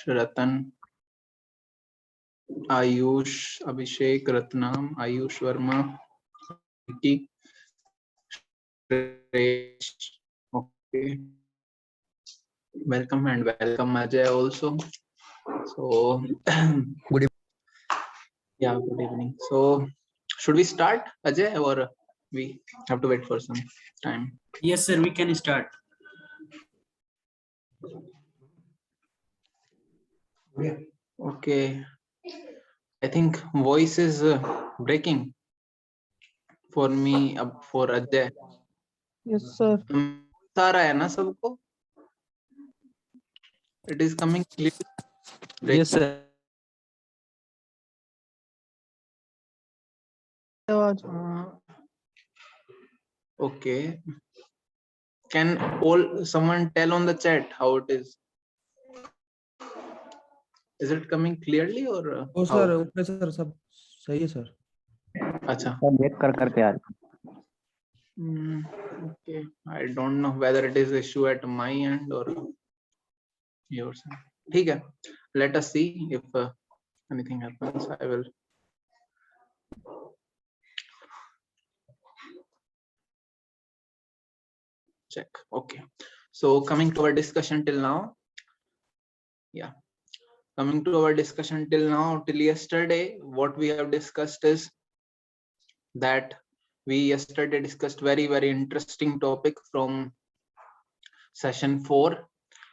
Ratan, Ayush, Abhishek, Ratnam, Ayush Verma, okay, welcome and welcome Ajay also. So Good evening. Yeah, good evening. So should we start, Ajay, or we have to wait for some time? Yes, sir, we can start. Okay, I think voice is breaking for me, for Ajay. Yes, sir. आ रहा है ना सबको? It is coming clear. Yes, sir. Okay. Can someone tell on the chat how it is? Is it coming clearly or? Oh sir, okay sir, सब सही है sir. अच्छा. देख करके आ रहा. Okay, I don't know whether it is issue at my end or yours. ठीक है. Let us see if anything happens. I will. Check. Okay. So coming to our discussion till now. Yeah. Coming to our discussion till now, till yesterday, what we have discussed is that we yesterday discussed very interesting topic from session 4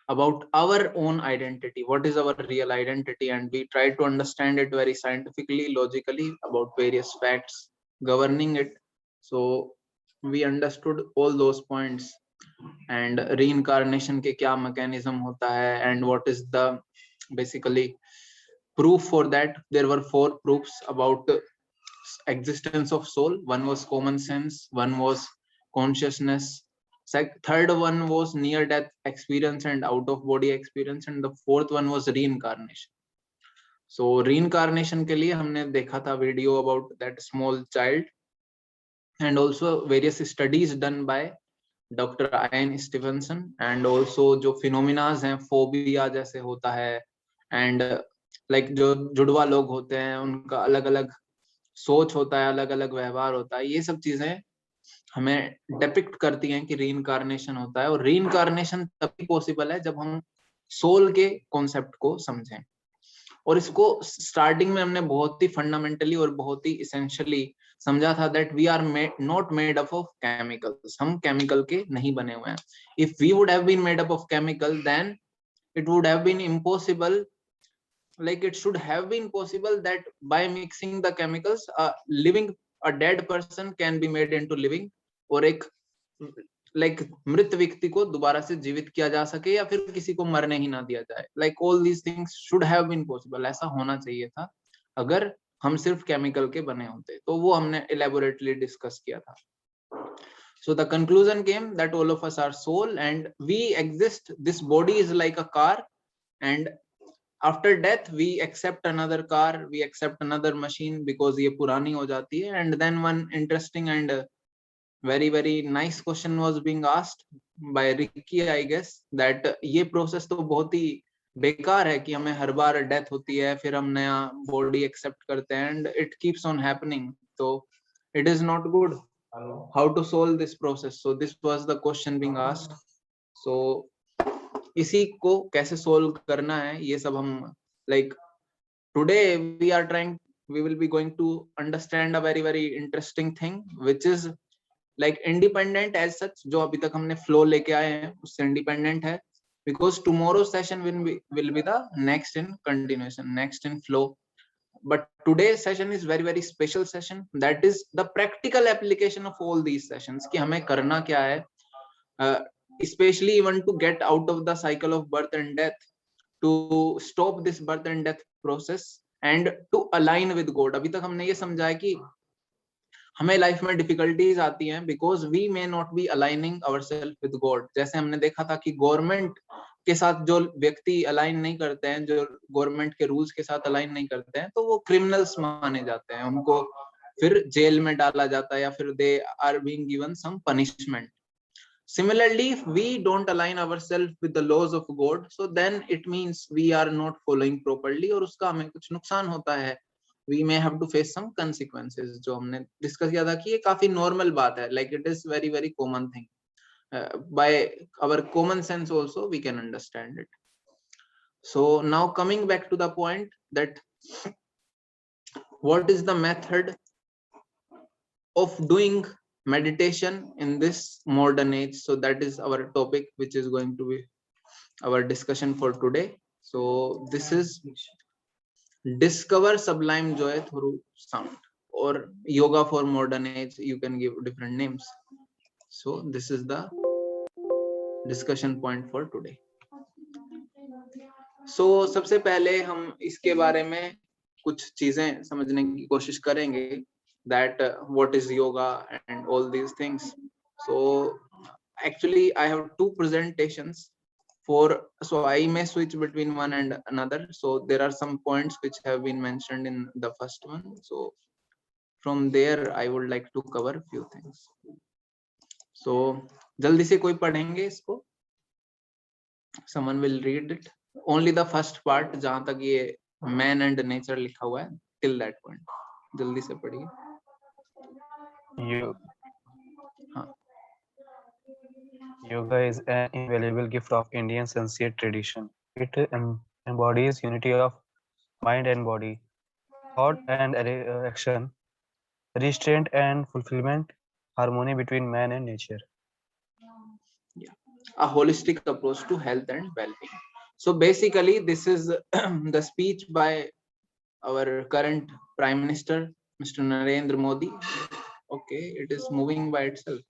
about our own identity. What is our real identity? And we tried to understand it very scientifically, logically, about various facts governing it. So we understood all those points, and reincarnation के क्या mechanism होता है, and what is the basically proof for that. There were 4 proofs about existence of soul. One was common sense, one was consciousness, third one was near death experience and out of body experience, and the fourth one was reincarnation. So reincarnation के लिए हमने देखा था video about that small child, and also various studies done by Dr. Ian Stevenson, and also जो phenomena हैं phobia जैसे होता है, and like जो जुड़वा लोग होते हैं उनका अलग अलग सोच होता है, अलग अलग व्यवहार होता है, ये सब चीजें हमें डिपिक्ट करती हैं कि रीइंकार्नेशन होता है. और रीइंकार्नेशन तभी पॉसिबल है जब हम सोल के कॉन्सेप्ट को समझें. और इसको स्टार्टिंग में हमने बहुत ही फंडामेंटली और बहुत ही इसेंशियली समझा था that we are not made up of chemicals. हम केमिकल के नहीं बने हुए हैं. If we would have been made up of chemical then it would have been impossible, like it should have been possible that by mixing the chemicals a dead person can be made into living, और एक like मृत व्यक्ति को दोबारा से जीवित किया जा सके या फिर किसी को मरने ही ना दिया जाए. like all these things should have been possible. ऐसा होना चाहिए था अगर हम सिर्फ केमिकल के बने होते. तो वो हमने elaborately discuss किया था. So the conclusion came that all of us are soul and we exist. This body is like a car, and after death we accept another car, we accept another machine because ये पुरानी हो जाती है. And then one interesting and very nice question was being asked by Ricky, I guess, that ये process तो बहुत ही बेकार है कि हमें हर बार डेथ होती है फिर हम नया बॉडी एक्सेप्ट करते हैं, and it keeps on happening, so it is not good. How to solve this process? So this was the question being asked. So इसी को कैसे solve करना है ये सब हम like today we will be going to understand a very interesting thing which is like independent as such. जो अभी तक हमने flow लेके आए हैं उससे independent है, because tomorrow's session will be the next in continuation, next in flow. But today's session is very special session, that is the practical application of all these sessions कि हमें करना क्या है, especially even to get out of the cycle of birth and death, to stop this birth and death process and to align with God. अभी तक हमने ये समझा है कि हमें लाइफ में डिफिकल्टीज आती हैं because we may not be aligning ourselves with God. जैसे हमने देखा था कि गवर्नमेंट के साथ जो व्यक्ति अलाइन नहीं करते हैं, जो गवर्नमेंट के रूल्स के साथ अलाइन नहीं करते हैं, तो वो क्रिमिनल्स माने जाते हैं, उनको फिर जेल में डाला जाता है या फिर they are being given some punishment. Similarly, if we don't align ourselves with the laws of God, so then it means we are not following properly और उसका हमें कुछ नुकसान होता है. We may have to face some consequences. जो हमने discuss किया था कि ये काफी नॉर्मल बात है, like it is very very common thing. By our common sense also we can understand it. So now coming back to the point that what is the method of doing meditation in this modern age? So that is our topic, which is going to be our discussion for today. So this is discover sublime joy through sound, or yoga for modern age, you can give different names. So this is the discussion point for today. So सबसे पहले हम इसके बारे में कुछ चीजें समझने की कोशिश करेंगे, that what is yoga and all these things. So actually I have two presentations so I may switch between one and another. So there are some points which have been mentioned in the first one, so from there I would like to cover a few things. So जल्दी से कोई पढ़ेंगे इसको? Someone will read it, only the first part जहां तक ये man and nature लिखा हुआ है, till that point जल्दी से पढ़िए. Yoga is an invaluable gift of Indian Sanskrit tradition. It embodies unity of mind and body, thought and action, restraint and fulfillment, harmony between man and nature. A holistic approach to health and well-being. So basically this is the speech by our current Prime Minister, Mr. Narendra Modi. Okay, it is moving by itself.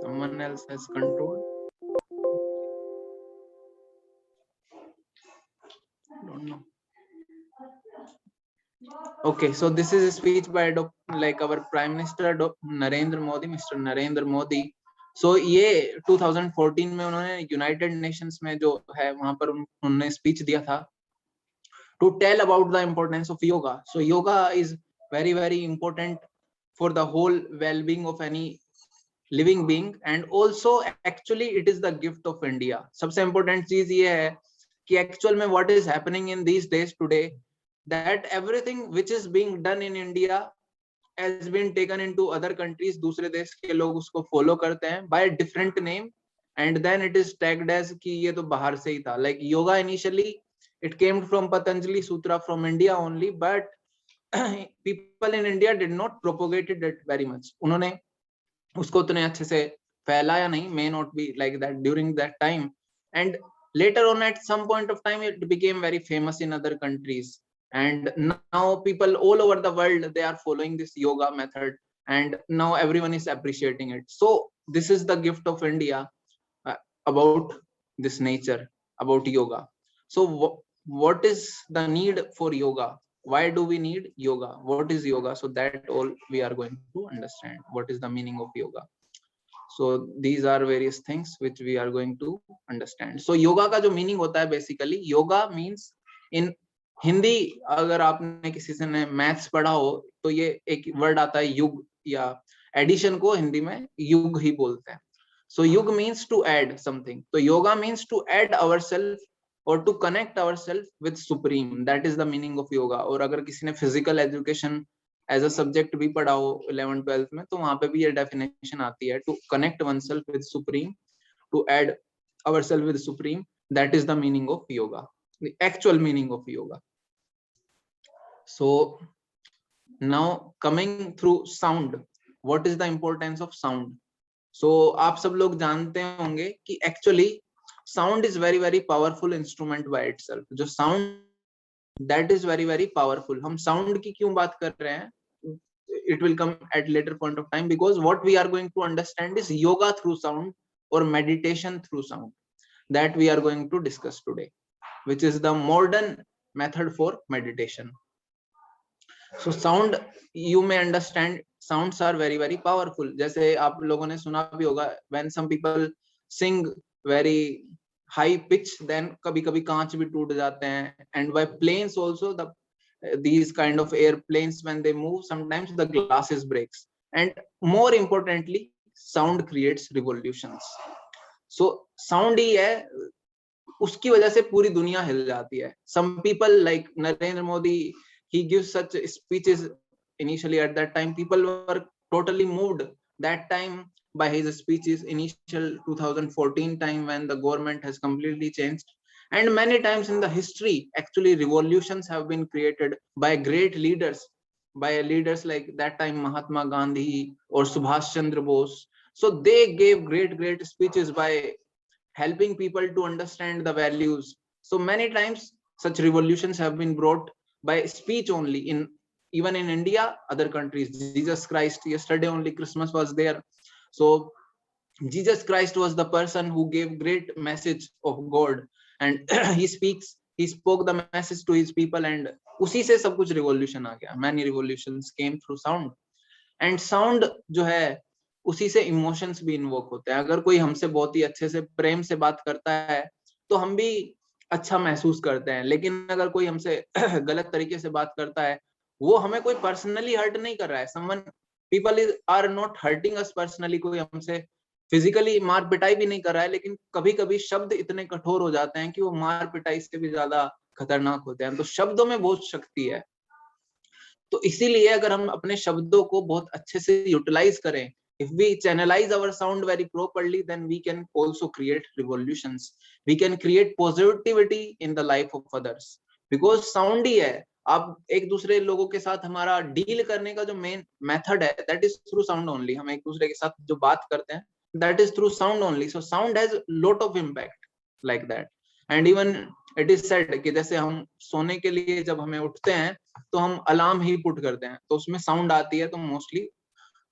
Someone else has control. Don't know. Okay, so this is a speech by our Prime Minister Narendra Modi, Mr. Narendra Modi. So ये 2014 में उन्होंने United Nations में जो है वहां पर उन्होंने speech दिया था to tell about the importance of yoga. So yoga is very very important for the whole well-being of any living being, and also actually it is the gift of India. सबसे important चीज ये है कि actual में what is happening in these days today, that everything which is being done in India has been taken into other countries. दूसरे देश के लोग उसको follow करते हैं by a different name, and then it is tagged as कि ये तो बाहर से ही था. Like yoga initially it came from Patanjali Sutra from India only, but people in India did not propagate it very much. उन्होंने उसको उतने अच्छे से फैलाया नहीं, may not be like that during that time, and later on at some point of time it became very famous in other countries, and now people all over the world they are following this yoga method, and now everyone is appreciating it. So this is the gift of India about this nature, about yoga. So what is the need for yoga? Why do we need yoga? What is yoga? So that all we are going to understand. What is the meaning of yoga? So these are various things which we are going to understand. So yoga का जो meaning होता है basically, yoga means in Hindi, अगर आपने किसी से ने maths पढ़ा हो तो ये एक वर्ड आता है युग, या एडिशन को हिंदी में युग ही बोलते हैं. So युग means to add something. So yoga means to add ourselves or to connect ourselves with supreme. That is the meaning of yoga. और अगर किसी ने physical education as a subject भी पढ़ा हो 11th-12th में, तो वहां पे भी ये definition आती है, to connect oneself with supreme, to add ourselves with supreme. That is the meaning of yoga, the actual meaning of yoga. So now coming through sound, what is the importance of sound? So आप सब लोग जानते होंगे कि actually sound is very very powerful instrument by itself. जो sound that is very very powerful. हम sound की क्यों बात कर रहे हैं? It will come at later point of time, because what we are going to understand is yoga through sound or meditation through sound, that we are going to discuss today, which is the modern method for meditation. So sound, you may understand, sounds are very very powerful. जैसे आप लोगों ने सुना भी होगा, when some people sing very high pitch, then कभी कभी कांच भी टूट जाते हैं. And by planes also, these kind of airplanes when they move, sometimes the glasses breaks, and more importantly sound creates revolutions. So sound ही है, उसकी वजह से पूरी दुनिया हिल जाती है. Some people like Narendra Modi, he gives such speeches initially. At that time people were totally moved that time by his speeches, initial 2014 time when the government has completely changed. And many times in the history actually revolutions have been created by great leaders, by leaders like that time Mahatma Gandhi or Subhash Chandra Bose. So they gave great speeches by helping people to understand the values. So many times such revolutions have been brought by speech only, in even in India, other countries. Jesus Christ, yesterday only Christmas was there. So Jesus Christ was the person who gave great message of God, and he spoke the message to his people, and उसी से सब कुछ revolution आ गया. Many revolutions came through sound. And sound जो है उसी से emotions भी इन्वोक होते हैं. अगर कोई हमसे बहुत ही अच्छे से प्रेम से बात करता है तो हम भी अच्छा महसूस करते हैं, लेकिन अगर कोई हमसे गलत तरीके से बात करता है, वो हमें कोई पर्सनली हर्ट नहीं कर रहा है. Someone people are not hurting us personally, कोई हमसे फिजिकली मार पिटाई भी नहीं कर रहा है, लेकिन कभी कभी शब्द इतने कठोर हो जाते हैं कि वो मार पिटाई से भी ज्यादा खतरनाक होते हैं. तो शब्दों में बहुत शक्ति है. तो इसीलिए अगर हम अपने शब्दों को बहुत अच्छे से यूटिलाइज करें, if we channelize our sound very properly, then we can also create revolutions. We can create positivity in the life of others, because sound ही है. आप एक दूसरे लोगों के साथ हमारा डील करने का जो मेन मेथड है, that is through sound only. हम एक दूसरे के साथ जो बात करते हैं, that is through sound only. So sound has lot of impact like that. And even it is said कि जैसे हम सोने के लिए जब हमें उठते हैं तो हम अलार्म ही पुट करते हैं, तो उसमें साउंड आती है, तो मोस्टली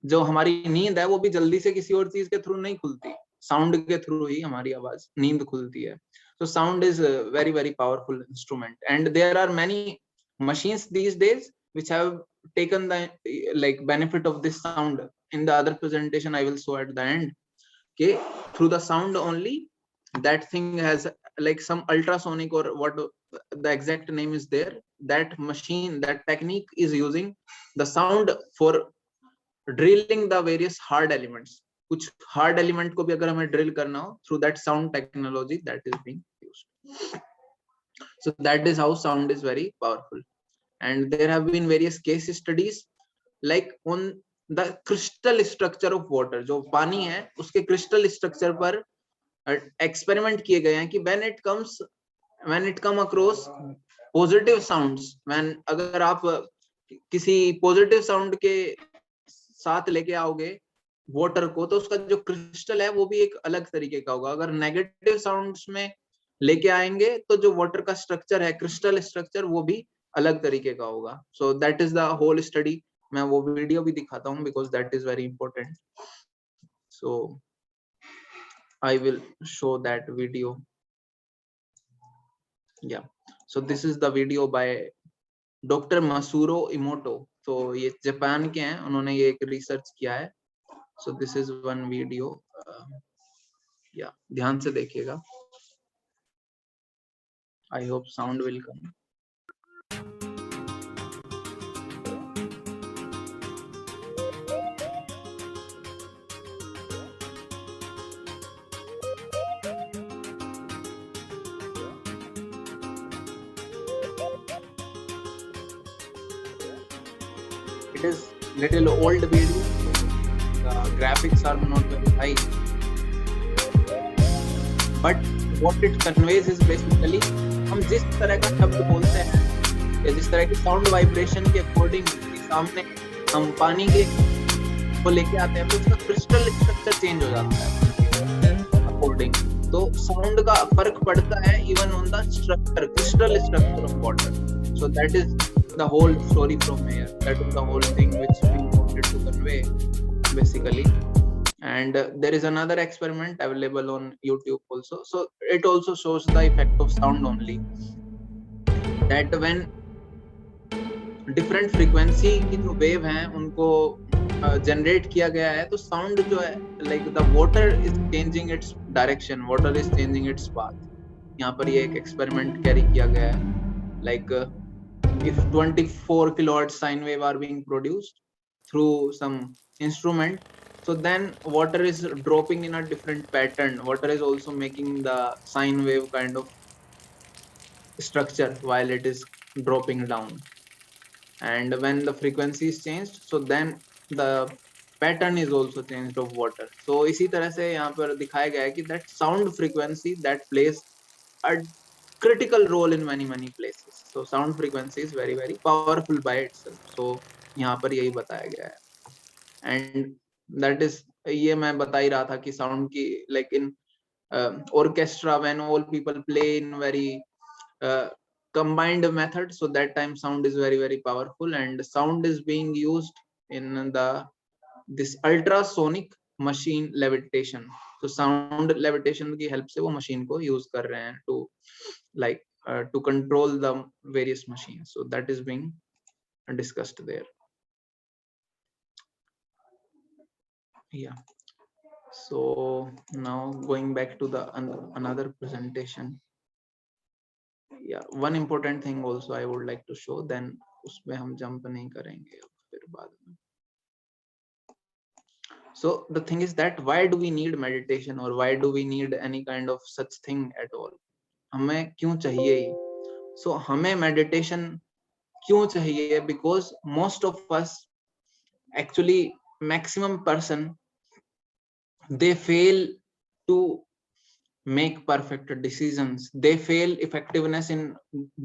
जो हमारी नींद है वो भी जल्दी से किसी और चीज के थ्रू नहीं खुलती, साउंड के थ्रू ही हमारी आवाज नींद खुलती है. So sound is a very powerful instrument, and there are many machines these days which have taken the like benefit of this sound. In the other presentation I will show at the end, okay, through the sound only, that thing has like some ultrasonic or what the exact name is there, that machine, that technique is using the sound for drilling the various hard elements. कुछ hard element को भी अगर हमें drill करना हो, through that sound technology that is being used. So that is how sound is very powerful. And there have been various case studies like on the crystal structure of water. जो पानी है उसके crystal structure पर experiment किए गए हैं कि when it come across positive sounds, when अगर आप किसी पॉजिटिव साउंड के साथ लेके आओगे वाटर को, तो उसका जो क्रिस्टल है वो भी एक अलग तरीके का होगा. अगर नेगेटिव साउंड्स में लेके आएंगे तो जो वाटर का स्ट्रक्चर है, क्रिस्टल स्ट्रक्चर, वो भी अलग तरीके का होगा. So that is the whole study. मैं वो वीडियो भी दिखाता हूँ because that is very important. So I will show that video. या so this is the video by doctor Masaru Emoto. तो ये जापान के हैं, उन्होंने ये एक रिसर्च किया है. सो दिस इज वन वीडियो. या ध्यान से देखिएगा. I hope sound will come. It is little old video. The graphics are not very high, but what it conveys is basically हम जिस तरह का शब्द बोलते हैं या जिस तरह की साउंड वाइब्रेशन के अकॉर्डिंग सामने हम पानी के को लेके आते हैं तो उसका क्रिस्टल स्ट्रक्चर चेंज हो जाता है अकॉर्डिंग. तो साउंड का फर्क पड़ता है even on the structure, crystal structure of water. So that is the whole story from here. That is the whole thing which we wanted to convey basically. And there is another experiment available on YouTube also. So it also shows the effect of sound only, that when different frequency की जो wave हैं उनको generate किया गया है, तो sound जो है like the water is changing its direction, water is changing its path. यहाँ पर ये एक experiment carry किया गया है. Like if 24 kilohertz sine wave are being produced through some instrument, so then water is dropping in a different pattern. Water is also making the sine wave kind of structure while it is dropping down, and when the frequency is changed, so then the pattern is also changed of water. So इसी तरह से यहाँ पर दिखाया गया है कि that sound frequency that plays a critical role in many places. So sound frequency is very powerful by itself. So यहाँ पर यही बताया गया है, and that is, ये मैं बता ही रहा था कि sound की like in orchestra, when all people play in very combined method, so that time sound is very powerful, and sound is being used in this ultrasonic machine levitation. So sound levitation की help से वो machine को use कर रहे हैं to like to control the various machines. So that is being discussed there. Yeah. So now going back to the another presentation. Yeah, one important thing also I would like to show, then उसमें हम jump नहीं करेंगे फिर बाद में. So the thing is that why do we need meditation, or why do we need any kind of such thing at all? हमें क्यों चाहिए? So हमें meditation क्यों चाहिए? Because most of us, actually maximum person, they fail to make perfect decisions. They fail effectiveness in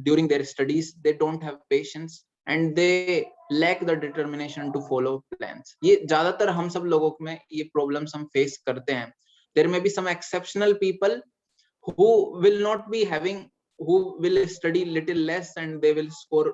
during their studies. They don't have patience, and they lack the determination to follow plans. ये ज्यादातर हम सब लोगों में ये problems हम face करते हैं. There may be some exceptional people who will not be having, who will study little less and they will score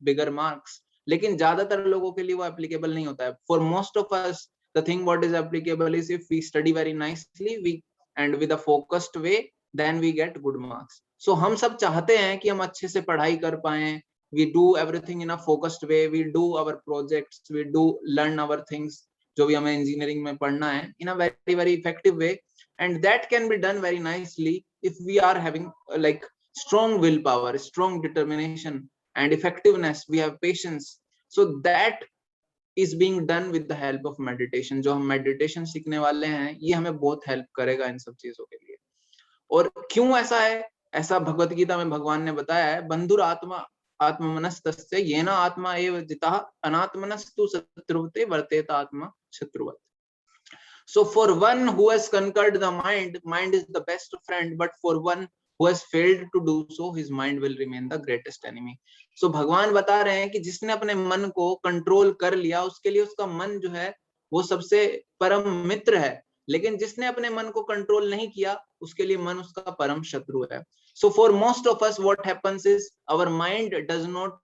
bigger marks. लेकिन ज्यादातर लोगों के लिए वो applicable नहीं होता है. For most of us, the thing what is applicable is if we study very nicely, we and with a focused way, then we get good marks. So हम सब चाहते हैं कि हम अच्छे से पढ़ाई कर पाएं. We do everything in a focused way. We do our projects. We do learn our things जो भी हमें engineering में पढ़ना है in a very effective way, and that can be done very nicely if we are having like strong willpower, strong determination and effectiveness. We have patience. So that is being done with the help of meditation. जो हम meditation सीखने वाले हैं, ये हमें बहुत help करेगा इन सब चीजों के लिए. और क्यों ऐसा है? ऐसा भगवत गीता में भगवान ने बताया है, बंधुर आत्मा आत्मनस्तस्य येन आत्मा एव जितः अनात्मनस्तु शत्रुवते वर्तेत आत्मा शत्रुवत्. So for one who has conquered the mind is the best friend, but for one who has failed to do so, his mind will remain the greatest enemy. So भगवान बता रहे हैं कि जिसने अपने मन को कंट्रोल कर लिया, उसके लिए उसका मन जो है वो सबसे परम मित्र है, लेकिन जिसने अपने मन को कंट्रोल नहीं किया, उसके लिए मन उसका परम शत्रु है. So for most of us, what happens is our mind does not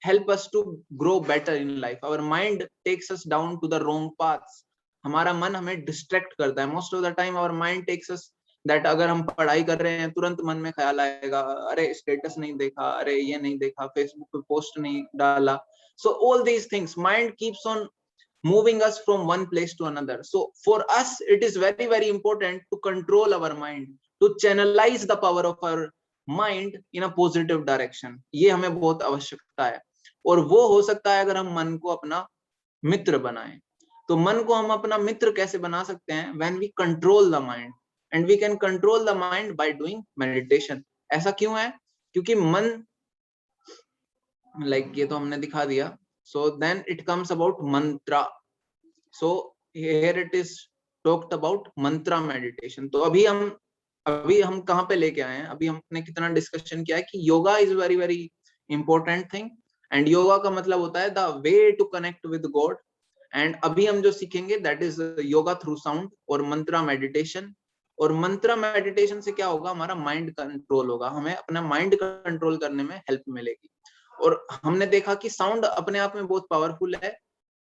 help us to grow better in life. Our mind takes us down to the wrong paths. हमारा मन हमें डिस्ट्रैक्ट करता है. Most of the time our mind takes us that अगर हम पढ़ाई कर रहे हैं, तुरंत मन में ख्याल आएगा, अरे स्टेटस नहीं देखा, अरे ये नहीं देखा, फेसबुक पे पोस्ट नहीं डाला. So all these things, mind keeps on moving us from one place to another. So for us it is very important to control our mind, to channelize the power of our mind in a positive direction. ये हमें बहुत आवश्यकता है, और वो हो सकता है अगर हम मन को अपना मित्र बनाएं. तो मन को हम अपना मित्र कैसे बना सकते हैं? When we control the mind, and we can control the mind by doing meditation. ऐसा क्यों है? क्योंकि मन like ये तो हमने दिखा दिया. So then it comes about mantra. So here it is talked about mantra meditation. तो अभी हम कहाँ पे लेके आए हैं? अभी हमने कितना डिस्कशन किया है कि yoga is very important thing, and yoga का मतलब होता है the way to connect with God. And अभी हम जो सीखेंगे that is yoga through sound और mantra meditation. और मंत्रा मेडिटेशन से क्या होगा? हमारा माइंड कंट्रोल होगा, हमें अपना माइंड कंट्रोल करने में हेल्प मिलेगी. और हमने देखा कि साउंड अपने आप में बहुत पावरफुल है,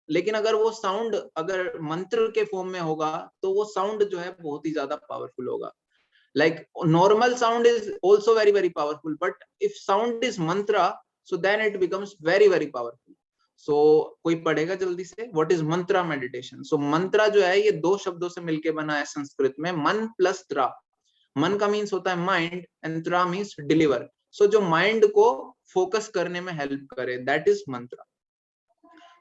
लेकिन अगर वो साउंड अगर मंत्र के फॉर्म में होगा तो वो साउंड जो है बहुत ही ज्यादा पावरफुल होगा. Like normal sound is also very powerful, but if sound is mantra, so then it becomes very powerful. So कोई पढ़ेगा जल्दी से, what is mantra meditation? So mantra जो है ये दो शब्दों से मिलके बना है संस्कृत में, मन प्लस त्रा. मन का मीन्स होता है माइंड एंड त्रा मीन्स डिलीवर. सो जो माइंड को फोकस करने में हेल्प करे, that is mantra.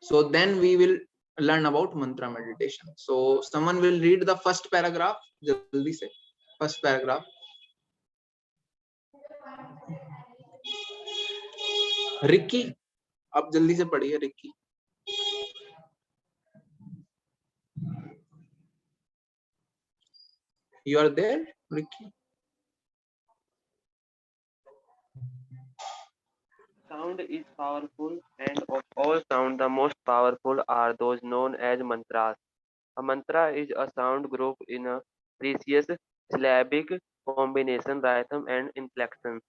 So then we will learn about mantra meditation. So someone will read the first paragraph. jaldi se first paragraph. Ricky, आप जल्दी से पढ़िए Ricky. You are there, Ricky? Sound is powerful, and of all sound, the most powerful are those known as mantras. A mantra is a sound group in a precious syllabic combination, rhythm, and inflection.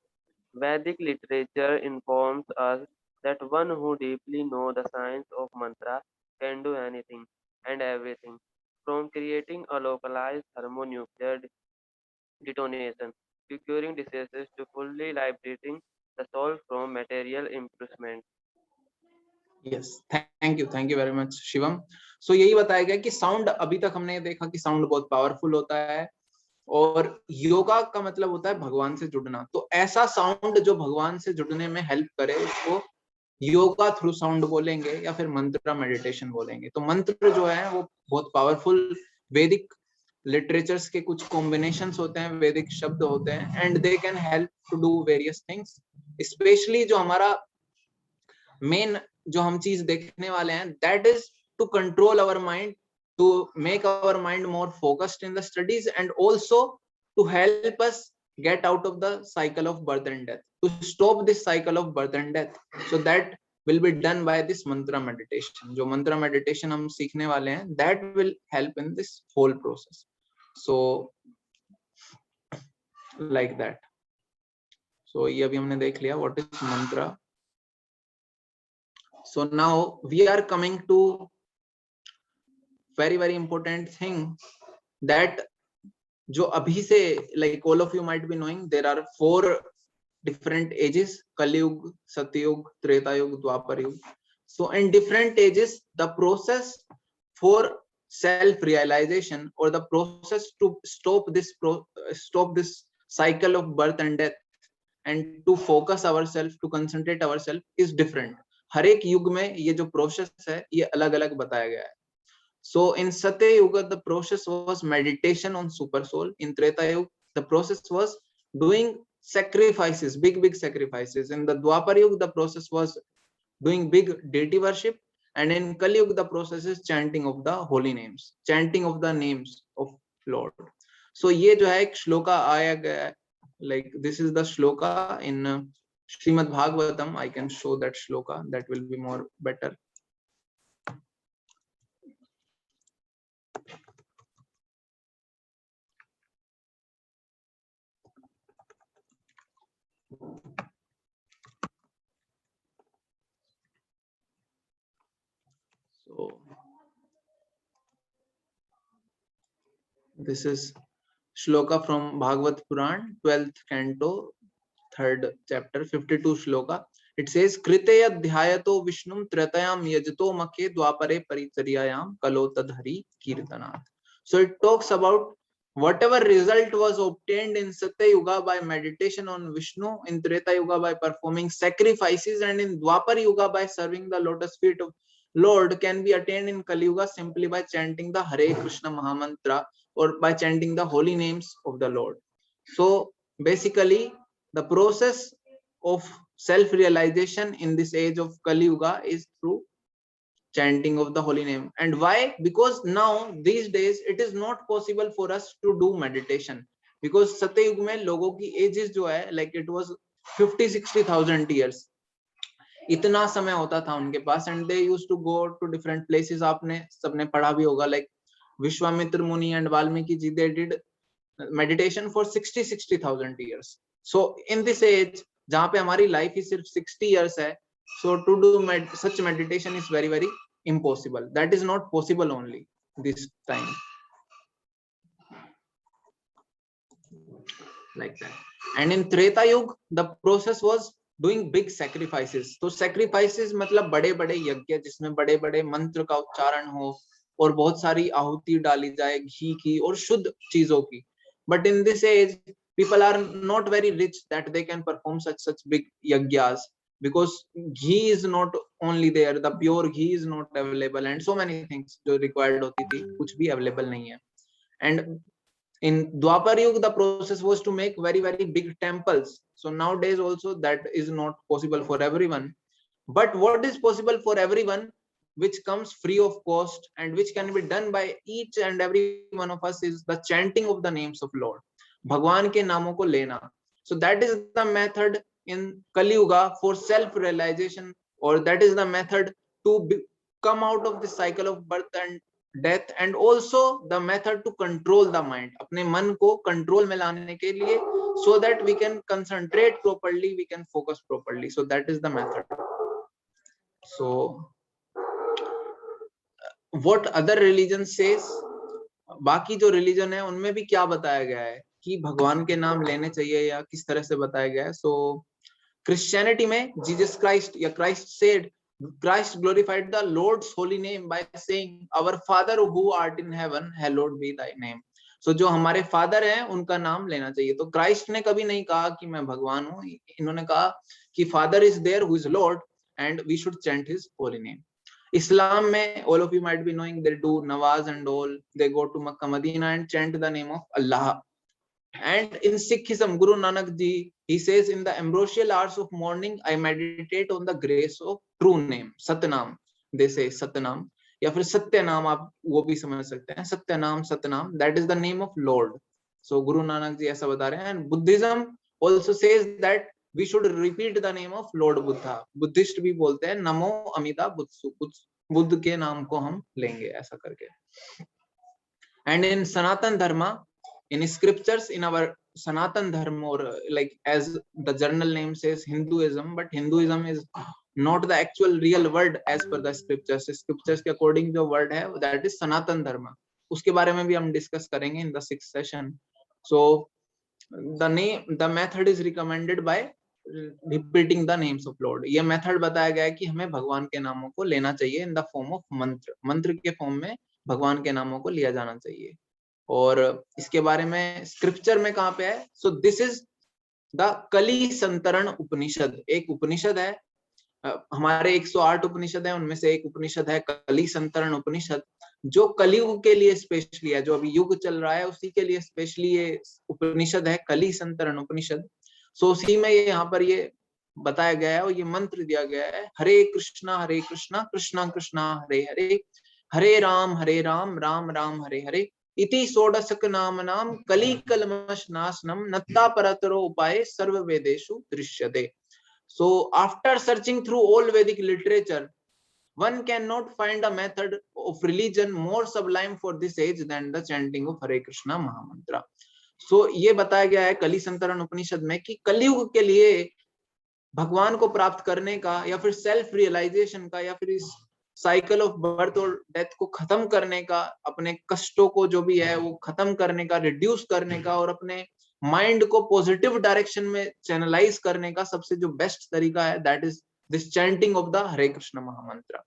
Vedic literature informs us that one who deeply knows the science of mantra can do anything and everything, from creating a localized thermonuclear detonation to curing diseases to fully liberating the soul from material imprisonment. Yes, thank you very much, Shivam. So यही बताया गया कि sound, अभी तक हमने देखा कि sound बहुत पावरफुल होता है और योगा का मतलब होता है भगवान से जुड़ना. तो ऐसा साउंड जो भगवान से जुड़ने में हेल्प करे उसको योगा थ्रू साउंड बोलेंगे या फिर मंत्र मेडिटेशन बोलेंगे. तो मंत्र जो है वो बहुत पावरफुल वैदिक लिटरेचर्स के कुछ कॉम्बिनेशंस होते हैं, वैदिक शब्द होते हैं, and they can help to do various things. Specially जो हमारा मेन जो हम चीज देखने वाले हैं, that is to control our mind, to make our mind more focused in the studies, and also to help us get out of the cycle of birth and death, to stop this cycle of birth and death. So that will be done by this mantra meditation. जो mantra meditation हम सीखने वाले हैं, that will help in this whole process. So like that. So ये अभी हमने देख लिया what is mantra. So now we are coming to very important thing that जो अभी से, like all of you might be knowing, there are 4 different ages: Kaliyug, Satyug, Tretayug, Dwapar Yug. So in different ages, the process for self-realization or the process to stop this cycle of birth and death and to focus ourselves, to concentrate ourselves is different. हर एक युग में ये जो process है ये अलग अलग बताया गया है. So in Satya Yuga, the process was meditation on super soul. In Treta Yuga, the process was doing sacrifices, big sacrifices. In the Dwapar Yuga, the process was doing big deity worship. And in Kali Yuga, the process is chanting of the holy names, chanting of the names of Lord. So ये जो है एक श्लोका आया गया है, like this is the shloka in Srimad Bhagavatam. I can show that shloka, that will be more better. So this is shloka from Bhagavad Puran, 12th canto, 3rd chapter, 52 shloka. It says, Kriteya dhyayato vishnum tretayam yajto make dwapare paricharyayam kalo tadhari kirtanat. So it talks about whatever result was obtained in Satya Yuga by meditation on Vishnu, in Treta Yuga by performing sacrifices, and in Dwapar Yuga by serving the lotus feet of Lord, can be attained in Kali Yuga simply by chanting the Hare Krishna Mahamantra or by chanting the holy names of the Lord. So basically the process of self-realization in this age of Kali Yuga is through chanting of the holy name. And why? Because now these days it is not possible for us to do meditation, because Satya Yuga में लोगों की ages जो है, like it was 50-60,000 years, इतना समय होता था उनके पास, and they used to go to different places. आपने सबने पढ़ा भी होगा, like Vishwamitra Muni and Valmiki ji, they did meditation for 60,000 years. So in this age जहाँ पे हमारी life ही सिर्फ 60 years है, so to do such meditation is very impossible. That is not possible only this time, like that. And in Treta Yuga, the process was doing big sacrifices. तो sacrifices मतलब बड़े बड़े यज्ञ जिसमें बड़े बड़े मंत्र का उच्चारण हो और बहुत सारी आहुति डाली जाए घी की और शुद्ध चीजों की. But in this age, people are not very rich that they can perform such big yajnas. because ghee is not only there, the pure ghee is not available, and so many things जो required होती थी कुछ भी available नहीं है. And in Dwapar Yuga the process was to make very big temples. So nowadays also that is not possible for everyone, but what is possible for everyone which comes free of cost and which can be done by each and every one of us is the chanting of the names of Lord. भगवान के नामों को लेना. So that is the method in Kali Yuga for self realization, or that is the method to come out of the cycle of birth and death, and also the method to control the mind. अपने मन को control में लाने के लिए, so that we can concentrate properly, we can focus properly. So that is the method. So what other religion says, बाकी जो religion है उनमें भी क्या बताया गया है कि भगवान के नाम लेने चाहिए या किस तरह से बताया गया है. सो क्रिश्चियनिटी में जीसस क्राइस्ट या Christ said, Christ glorified the Lord's holy name by saying, Our Father who art in heaven, hallowed be thy name. So जो हमारे फादर हैं उनका नाम लेना चाहिए. तो क्राइस्ट ने कभी नहीं कहा कि मैं भगवान हूँ, इन्होंने कहा कि father is there who is lord and we should chant his holy name. Islam में all of you might be knowing they do Nawaz and all, they go to Makkah Medina and chant the name of Allah. And in Sikhism, Guru Nanak ji, he says, in the ambrosial hours of morning I meditate on the grace of true name, Satnam. They say Satnam, या फिर सत्य नाम, आप वो भी समझ सकते हैं, सत्य नाम, Satnam, that is the name of Lord. So Guru Nanak ji ऐसा बता रहे हैं. And Buddhism also says that we should repeat the name of Lord Buddha. Buddhist भी बोलते हैं नमो अमिता बुद्धसु, बुद्ध के नाम को हम लेंगे ऐसा करके. And in Sanatan Dharma, in scriptures, in our Sanatan Dharma, or like as the journal name says, Hinduism, but Hinduism is not the actual real word as per the scriptures. Scriptures के according जो word है, that is Sanatan Dharma. उसके बारे में भी हम discuss करेंगे in the 6th session. So the method is recommended by repeating the names of Lord. ये method बताया गया है कि हमें भगवान के नामों को लेना चाहिए in the form of मंत्र. मंत्र के form में भगवान के नामों को लिया जाना चाहिए. और इसके बारे में स्क्रिप्चर में कहाँ पे है? सो दिस इज द कली संतरण उपनिषद. एक उपनिषद है, हमारे 108 उपनिषद है, उनमें से एक उपनिषद है कली संतरण उपनिषद, जो कलियुग के लिए स्पेशली है, जो अभी युग चल रहा है उसी के लिए स्पेशली ये उपनिषद है, कली संतरण उपनिषद. सो उसी में ये यहाँ पर ये बताया गया है और ये मंत्र दिया गया है, हरे कृष्णा कृष्णा कृष्णा हरे हरे, हरे राम राम राम हरे हरे, इति षोडशक नाम नाम कली कलमश नाशनम नत्ता परतरो उपाय सर्व वेदेषु दृश्यते. So after searching through all Vedic literature, one cannot find a method of religion more sublime for this age than the chanting of Hare Krishna Mahamantra. So ये बताया गया है कली संतरण उपनिषद में कि कलयुग के लिए भगवान को प्राप्त करने का या फिर सेल्फ रियलाइजेशन का या फिर इस साइकिल ऑफ बर्थ और डेथ को खत्म करने का, अपने कष्टों को जो भी है वो खत्म करने का, रिड्यूस करने का और अपने माइंड को पॉजिटिव डायरेक्शन में चैनलाइज करने का सबसे जो बेस्ट तरीका है, that is this chanting of the Hare Krishna Mahamantra.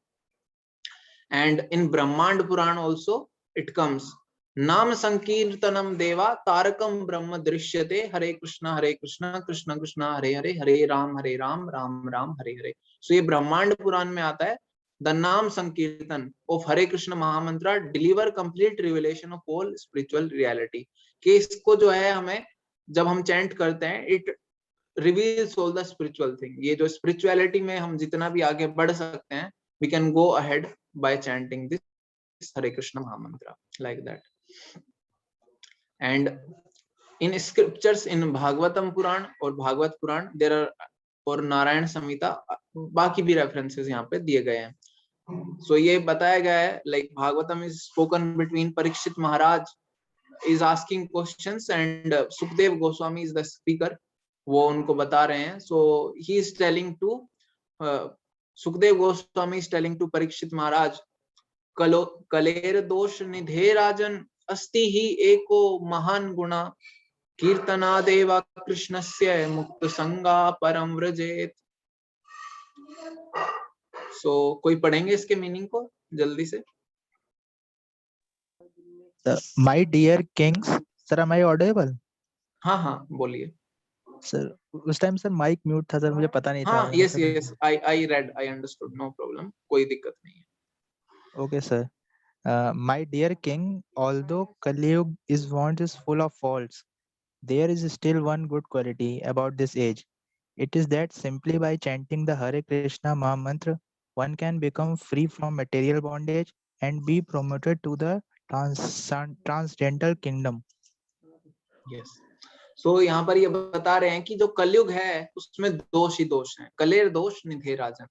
And इन ब्रह्मांड पुराण आल्सो इट कम्स, नाम संकीर्तनम देवा तारकम ब्रह्म दृश्यते, हरे कृष्णा कृष्ण कृष्ण हरे हरे, हरे राम राम राम हरे हरे. सो ये ब्रह्मांड पुराण में आता है. The Nam Sankirtan of Hare Krishna Mahamantra deliver complete revelation of all spiritual reality. कि इसको जो है हमें जब हम चैंट करते हैं, it reveals all the spiritual thing. ये जो spirituality में हम जितना भी आगे बढ़ सकते हैं, we can go ahead by chanting this Hare Krishna Mahamantra like that. And in scriptures in Bhagavatam Puran और भागवत पुराण there are और नारायण संहिता, बाकी भी रेफरेंसेस यहाँ पे दिए गए हैं. So ये बताया गया है, like Bhagavatam is spoken between Parikshit Maharaj is asking questions and Sukdev Goswami is the speaker. वो उनको बता रहे हैं. So he is telling to Sukdev Goswami is telling to Parikshit Maharaj, Kaler दोष निधे राजन अस्ति ही एको महान गुणा कीर्तनादेव कृष्णस्य मुक्त संगा परम व्रजेत. सो कोई पढ़ेंगे इसके मीनिंग को जल्दी से? My dear kings, sir, am I audible? हाँ बोलिए. सर उस टाइम सर माइक म्यूट था सर, मुझे पता नहीं था। हाँ, yes yes, I read, I understood, no problem, कोई दिक्कत नहीं है। Okay, sir. My dear king, although Kali Yuga is full of faults, there is still one good quality about this age. It is that simply by chanting the Hare Krishna Mahamantra, one can become free from material bondage and be promoted to the transcendental kingdom. Yes, so यहाँ पर ये बता रहे हैं कि जो कलयुग है उसमें दोष ही दोष हैं, कलेर दोष निधे राजन,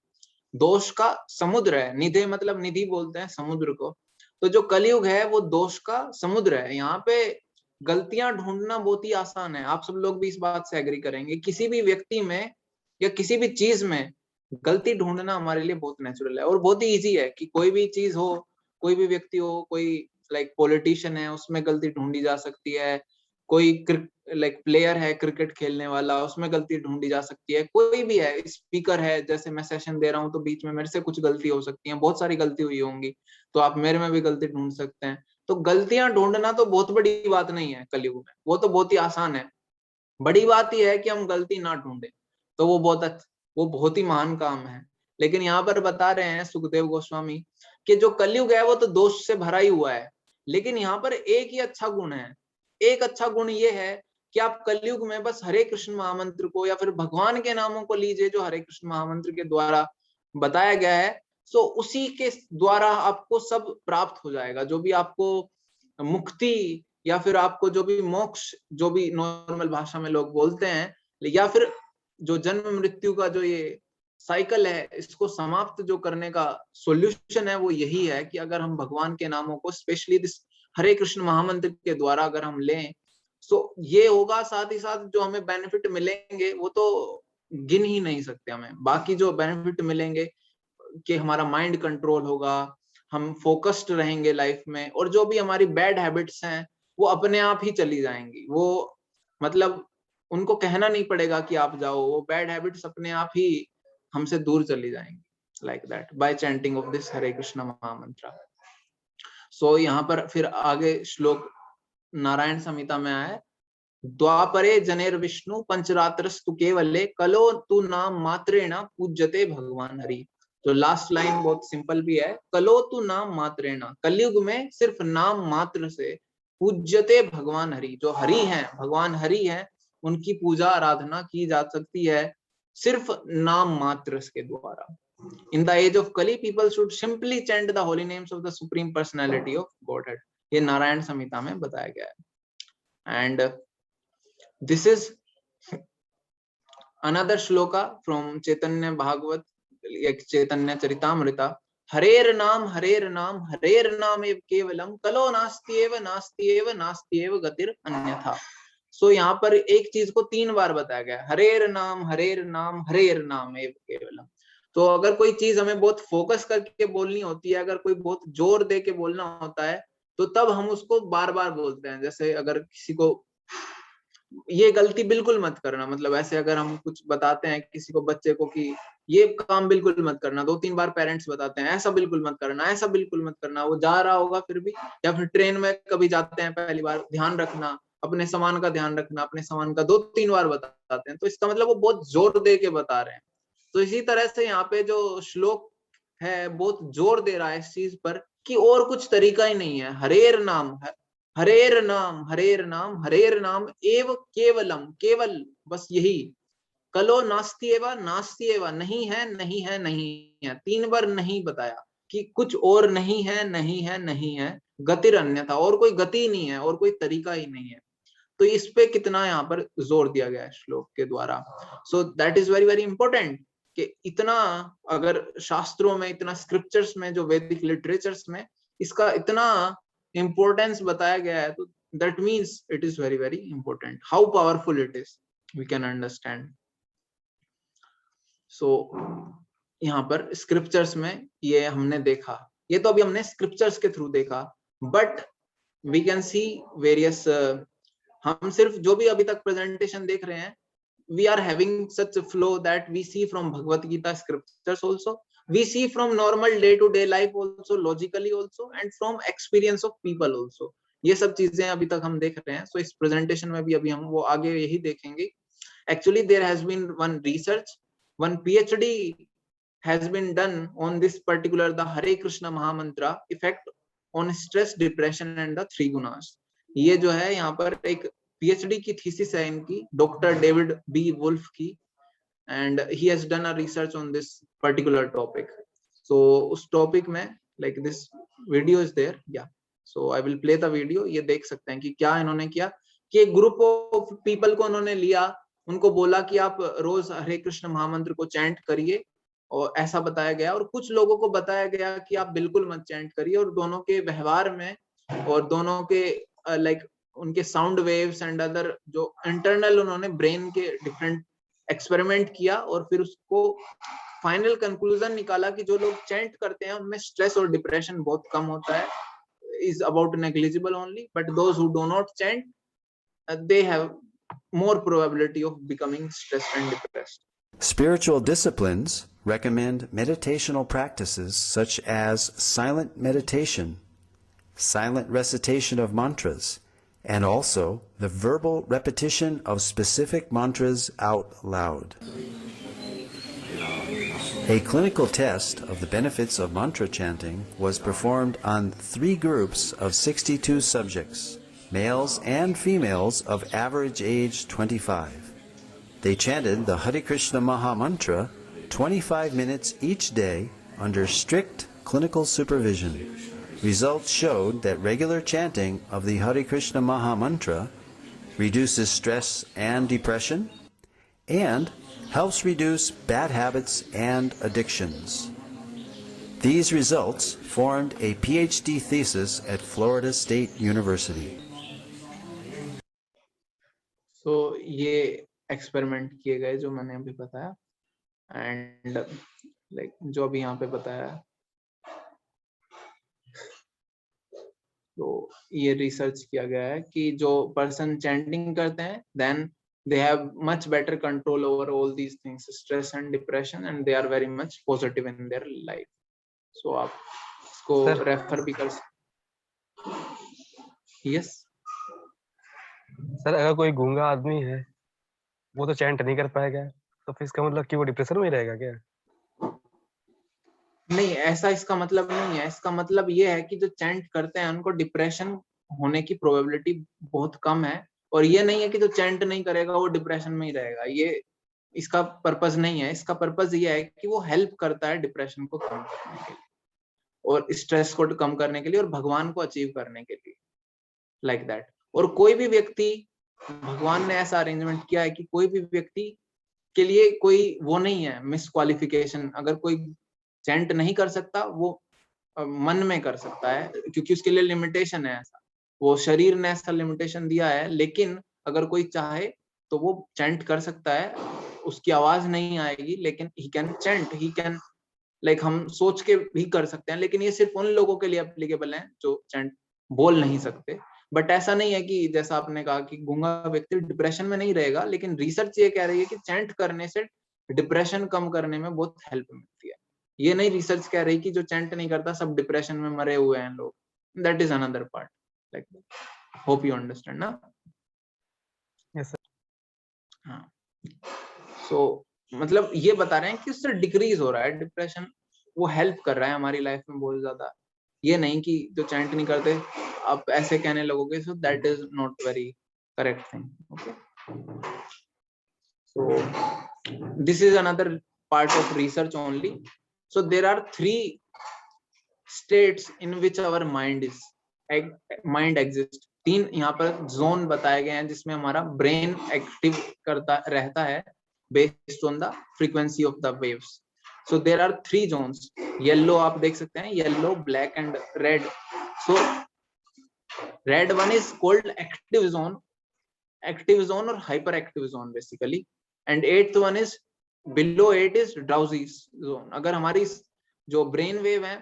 दोष का समुद्र है, निधे मतलब निधि बोलते हैं समुद्र को, तो जो कलयुग है वो दोष का समुद्र है। यहाँ पे गलतियां ढूंढना बहुत ही आसान है, आप सब लोग भी इस बात से एग्री करेंगे, किसी भी व्यक्ति में या किसी भी चीज में गलती ढूंढना हमारे लिए बहुत नेचुरल है और बहुत ही इजी है कि कोई भी चीज हो, कोई भी व्यक्ति हो, कोई लाइक पॉलिटिशियन है उसमें गलती ढूंढी जा सकती है, कोई लाइक प्लेयर है क्रिकेट खेलने वाला उसमें गलती ढूंढी जा सकती है, कोई भी है स्पीकर है, जैसे मैं सेशन दे रहा हूँ तो बीच में मेरे से कुछ गलती हो सकती है, बहुत सारी गलती हुई होंगी, तो आप मेरे में भी गलती ढूंढ सकते हैं। तो गलतियां ढूंढना तो बहुत बड़ी बात नहीं है कलयुग में, वो तो बहुत ही आसान है, बड़ी बात यह है कि हम गलती ना ढूंढे, तो वो बहुत ही महान काम है। लेकिन यहाँ पर बता रहे हैं सुखदेव गोस्वामी कि जो कलयुग है वो तो दोष से भरा ही हुआ है, लेकिन यहाँ पर एक ही अच्छा गुण है, एक अच्छा गुण ये है कि आप कलयुग में बस हरे कृष्ण महामंत्र को या फिर भगवान के नामों को लीजिए जो हरे कृष्ण महामंत्र के द्वारा बताया गया है, सो उसी के द्वारा आपको सब प्राप्त हो जाएगा, जो भी आपको मुक्ति या फिर आपको जो भी मोक्ष, जो भी नॉर्मल भाषा में लोग बोलते हैं, या फिर जो जन्म मृत्यु का जो ये साइकिल है इसको समाप्त जो करने का सॉल्यूशन है वो यही है कि अगर हम भगवान के नामों को स्पेशली दिस हरे कृष्ण महामंत्र के द्वारा अगर हम लें तो ये होगा, साथ ही साथ जो हमें बेनिफिट मिलेंगे वो तो गिन ही नहीं सकते हमें, बाकी जो बेनिफिट मिलेंगे कि हमारा माइंड कंट्रोल होगा, हम फोकस्ड रहेंगे लाइफ में, और जो भी हमारी बैड हैबिट्स हैं वो अपने आप ही चली जाएंगी, वो मतलब उनको कहना नहीं पड़ेगा कि आप जाओ, वो बैड हैबिट्स अपने आप ही हमसे दूर चली जाएंगी, like that by chanting of this Hare Krishna Mahamantra. So यहाँ पर फिर आगे श्लोक नारायण संहिता में आया, द्वापरे जनेर विष्णु पंचरात्रस्तु केवले कलो तु नाम मात्रेण पूज्यते भगवान हरि। तो लास्ट लाइन बहुत सिंपल भी है, कलो तु नाम मात्रेण, कलयुग में सिर्फ नाम मात्र से पूज्यते भगवान हरि, जो हरि हैं भगवान हरि हैं उनकी पूजा आराधना की जा सकती है सिर्फ नाम मात्र के द्वारा। In the age of Kali, people should simply chant the holy names of the Supreme Personality of Godhead. ये नारायण संहिता में बताया गया है। And this is another shloka from Chaitanya Bhagavat, Chaitanya Charitamrita. हरेर नाम एव केवलम कलो नास्ति एव गतिर अन्यथा। सो यहाँ पर एक चीज को 3 बार बताया गया, हरेर नाम एव केवलम। तो अगर कोई चीज हमें बहुत फोकस करके बोलनी होती है, अगर कोई बहुत जोर दे के बोलना होता है, तो तब हम उसको बार बार बोलते हैं। जैसे अगर किसी को ये गलती बिल्कुल मत करना, मतलब ऐसे अगर हम कुछ बताते हैं किसी को, बच्चे को कि ये काम बिल्कुल मत करना, 2-3 बार पेरेंट्स बताते हैं ऐसा बिल्कुल मत करना, ऐसा बिल्कुल मत करना, वो जा रहा होगा फिर भी, या फिर ट्रेन में कभी जाते हैं पहली बार, ध्यान रखना, अपने सामान का ध्यान रखना, अपने सामान का 2-3 बार बताते हैं, तो इसका मतलब वो बहुत जोर दे के बता रहे हैं। तो इसी तरह से यहाँ पे जो श्लोक है बहुत जोर दे रहा है इस चीज पर कि और कुछ तरीका ही नहीं है, हरेर नाम एव केवलम, केवल बस यही, कलो नास्ति एव नहीं है, 3 बार नहीं बताया कि कुछ और नहीं है, गतिर अन्यथा, और कोई गति नहीं है, और कोई तरीका ही नहीं है। तो इस पे कितना यहाँ पर जोर दिया गया है श्लोक के द्वारा। सो that is very very important कि इतना अगर शास्त्रों में, इतना स्क्रिप्चर्स में, जो वैदिक लिटरेचर्स में इसका इतना इंपॉर्टेंस बताया गया है, तो that means it is very very important, how powerful it is, we can understand. So यहाँ पर स्क्रिप्चर्स में ये हमने देखा, ये तो अभी हमने स्क्रिप्चर्स के थ्रू देखा, but we can see various, हम सिर्फ जो भी अभी तक प्रेजेंटेशन देख रहे हैं, we are having such a flow that we see from Bhagavad Gita scriptures also, we see from normal day to day life also, logically also, and from experience of people also. ये सब चीजें अभी तक हम देख रहे हैं। सो इस प्रेजेंटेशन में भी अभी हम वो आगे यही देखेंगे। Actually, there has been one research, one PhD has been done on this particular the Hare Krishna Mahamantra effect on stress, depression and the three gunas. ये जो है यहाँ पर एक PhD की थीसिस है इनकी, डॉक्टर डेविड बी वुल्फ की, and he has done a research on this particular topic. So उस topic में like this video is there, yeah. So I will play the video. ये देख सकते हैं कि क्या इन्होंने किया कि एक ग्रुप ऑफ पीपल को उन्होंने लिया, उनको बोला कि आप रोज हरे कृष्ण महामंत्र को चैंट करिए, और ऐसा बताया गया, और कुछ लोगों को बताया गया कि आप बिल्कुल मत चैंट करिए, और दोनों के व्यवहार में और दोनों के लाइक उनके साउंड वेव्स एंड अदर जो इंटरनल उन्होंने ब्रेन के डिफरेंट एक्सपेरिमेंट किया, और फिर उसको फाइनल कंक्लूजन निकाला कि जो लोग चैंट करते हैं उनमें स्ट्रेस और डिप्रेशन बहुत कम होता है, is about negligible only, but those who do not chant, they have more probability of becoming stressed and depressed. Spiritual disciplines recommend meditational practices such as silent meditation, silent recitation of mantras, and also the verbal repetition of specific mantras out loud. A clinical test of the benefits of mantra chanting was performed on 3 groups of 62 subjects, males and females of average age 25. They chanted the Hare Krishna Maha Mantra 25 minutes each day under strict clinical supervision. Results showed that regular chanting of the Hare Krishna Maha Mantra reduces stress and depression and helps reduce bad habits and addictions. These results formed a PhD thesis at Florida State University. So ये experiment किए गए जो मैंने अभी बताया, and like जो अभी यहाँ पे बताया, तो ये रिसर्च किया गया है कि जो पर्सन चैंटिंग करते हैं then they have much better control over all these things, stress and depression, and they are very much positive in their life. So आप इसको रेफर भी कर सकते। Yes. सर अगर कोई गूंगा आदमी है वो तो चैंट नहीं कर पाएगा, तो फिर इसका मतलब कि वो डिप्रेशन में रहेगा क्या? नहीं, ऐसा इसका मतलब नहीं है। इसका मतलब ये है कि जो चैंट करते हैं उनको डिप्रेशन होने की प्रोबेबिलिटी बहुत कम है, और ये नहीं है कि जो चैंट नहीं करेगा वो डिप्रेशन में ही रहेगा। ये इसका पर्पस नहीं है। इसका पर्पस ये है कि वो हेल्प करता है डिप्रेशन को कम करने के लिए और स्ट्रेस को कम करने के लिए और भगवान को अचीव करने के लिए, लाइक दैट। और कोई भी व्यक्ति, भगवान ने ऐसा अरेंजमेंट किया है कि कोई भी व्यक्ति के लिए कोई वो नहीं है मिसक्वालिफिकेशन। अगर कोई चैंट नहीं कर सकता वो मन में कर सकता है, क्योंकि उसके लिए लिमिटेशन है। ऐसा वो शरीर ने ऐसा लिमिटेशन दिया है, लेकिन अगर कोई चाहे तो वो चैंट कर सकता है। उसकी आवाज नहीं आएगी लेकिन he can chant, he can like हम सोच के भी कर सकते हैं, लेकिन ये सिर्फ उन लोगों के लिए एप्लीकेबल है जो चैंट बोल नहीं सकते। बट ऐसा नहीं है कि जैसा आपने कहा कि गूंगा व्यक्ति डिप्रेशन में नहीं रहेगा, लेकिन रिसर्च ये कह रही है कि चैंट करने से डिप्रेशन कम करने में बहुत हेल्प मिलती है। ये नहीं रिसर्च कह रही कि जो चैंट नहीं करता सब डिप्रेशन में मरे हुए हैं लोग। That is another part, like hope you understand ना। Yes sir. हाँ, सो मतलब ये बता रहे हैं कि उससे डिक्रीज हो रहा है डिप्रेशन, वो हेल्प कर रहा है हमारी लाइफ में बहुत ज्यादा। ये नहीं कि जो चैंट नहीं करते आप ऐसे कहने लगोगे, सो that is not very correct thing. Okay, so this is another part of research only. So there are 3 states in which our mind exists. 3 यहाँ पर जोन बताए गए हैं जिसमें हमारा ब्रेन एक्टिव करता रहता है based on the frequency of the waves. So there are 3 zones. Yellow आप देख सकते हैं, yellow, black and red. So red one is called active zone or hyperactive zone basically, and 8th one is below 8 is drowsy zone. अगर हमारी जो brain wave है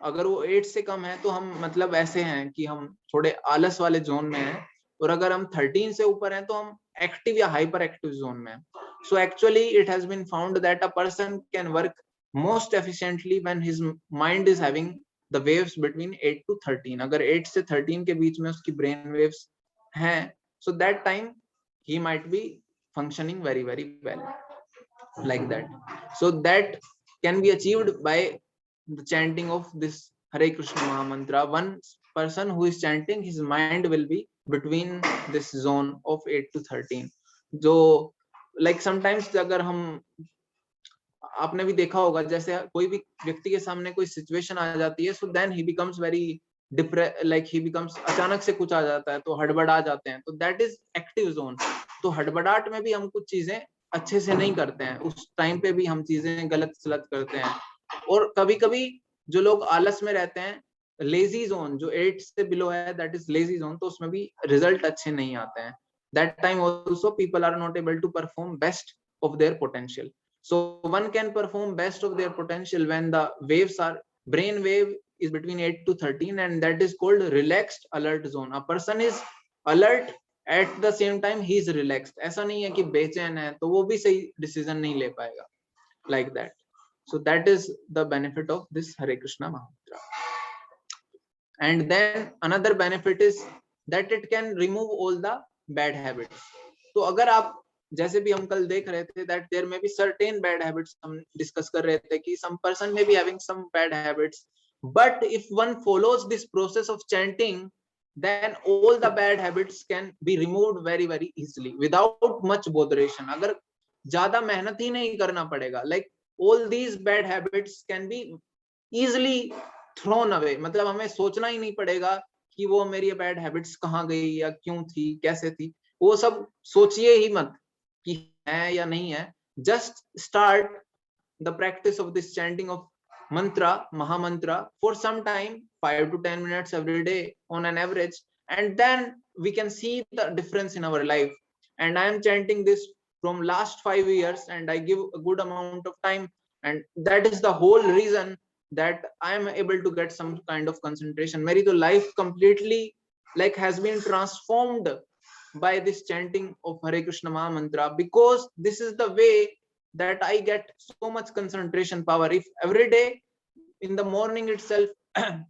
अगर वो 8 से कम है तो हम मतलब ऐसे हैं कि हम थोड़े आलस वाले जोन में हैं, और अगर हम 13 से ऊपर हैं तो हम एक्टिव या हाइपर एक्टिव जोन में हैं। So actually it has been found that a person can work most efficiently when his mind is having the waves between 8 to 13. अगर 8 से 13 के बीच में उसकी ब्रेन वेव्स हैं, so that time he might be functioning very well, like that. So that can be achieved by the chanting of this Hare Krishna Mahamantra. One person who is chanting, his mind will be between this zone of 8 to 13. जो like sometimes अगर हम, आपने भी देखा होगा, जैसे कोई भी व्यक्ति के सामने कोई सिचुएशन आ जाती है, so then he becomes very like he becomes, अचानक से कुछ आ जाता है तो हड़बड़ा जाते हैं, तो that is active zone. तो हड़बड़ाहट में भी हम कुछ चीजें अच्छे से नहीं करते हैं, उस टाइम पे भी हम चीजें गलत करते हैं. और कभी कभी जो लोग आलस में रहते हैं, लेजी जोन जो 8 से बिलो है, दैट इज लेजी जोन, तो उसमें भी रिजल्ट अच्छे नहीं आते हैं. That time also people are not able to perform best of their potential. So one can perform best of their potential when the waves are, brain wave is between 8 to 13, and that is called relaxed alert zone. A person is alert at the same time he is relaxed. ऐसा नहीं है कि बेचैन है तो वो भी सही डिसीजन नहीं ले पाएगा, like that. So that is the benefit of this Hare Krishna Mahamantra. And then another benefit is that it can remove all the bad habits. तो अगर आप, जैसे भी हम कल देख रहे थे, that there may be certain bad habits, हम डिस्कस कर रहे थे कि some person may be having some bad habits, but if one follows this process of chanting, then all the bad habits can be removed very easily without much botheration. अगर ज्यादा मेहनत ही नहीं करना पड़ेगा, like all these bad habits can be easily thrown away. मतलब हमें सोचना ही नहीं पड़ेगा कि वो मेरी bad habits कहाँ गई या क्यों थी, कैसे थी, वो सब सोचिए ही मत कि है या नहीं है. Just start the practice of this chanting of mantra, Mahamantra, for some time, 5 to 10 minutes every day on an average, and then we can see the difference in our life. And I am chanting this from last 5 years, and I give a good amount of time, and that is the whole reason that I am able to get some kind of concentration. मेरी तो life completely like has been transformed by this chanting of Hare Krishna Mahamantra, because this is the way that I get so much concentration power. If every day in the morning itself,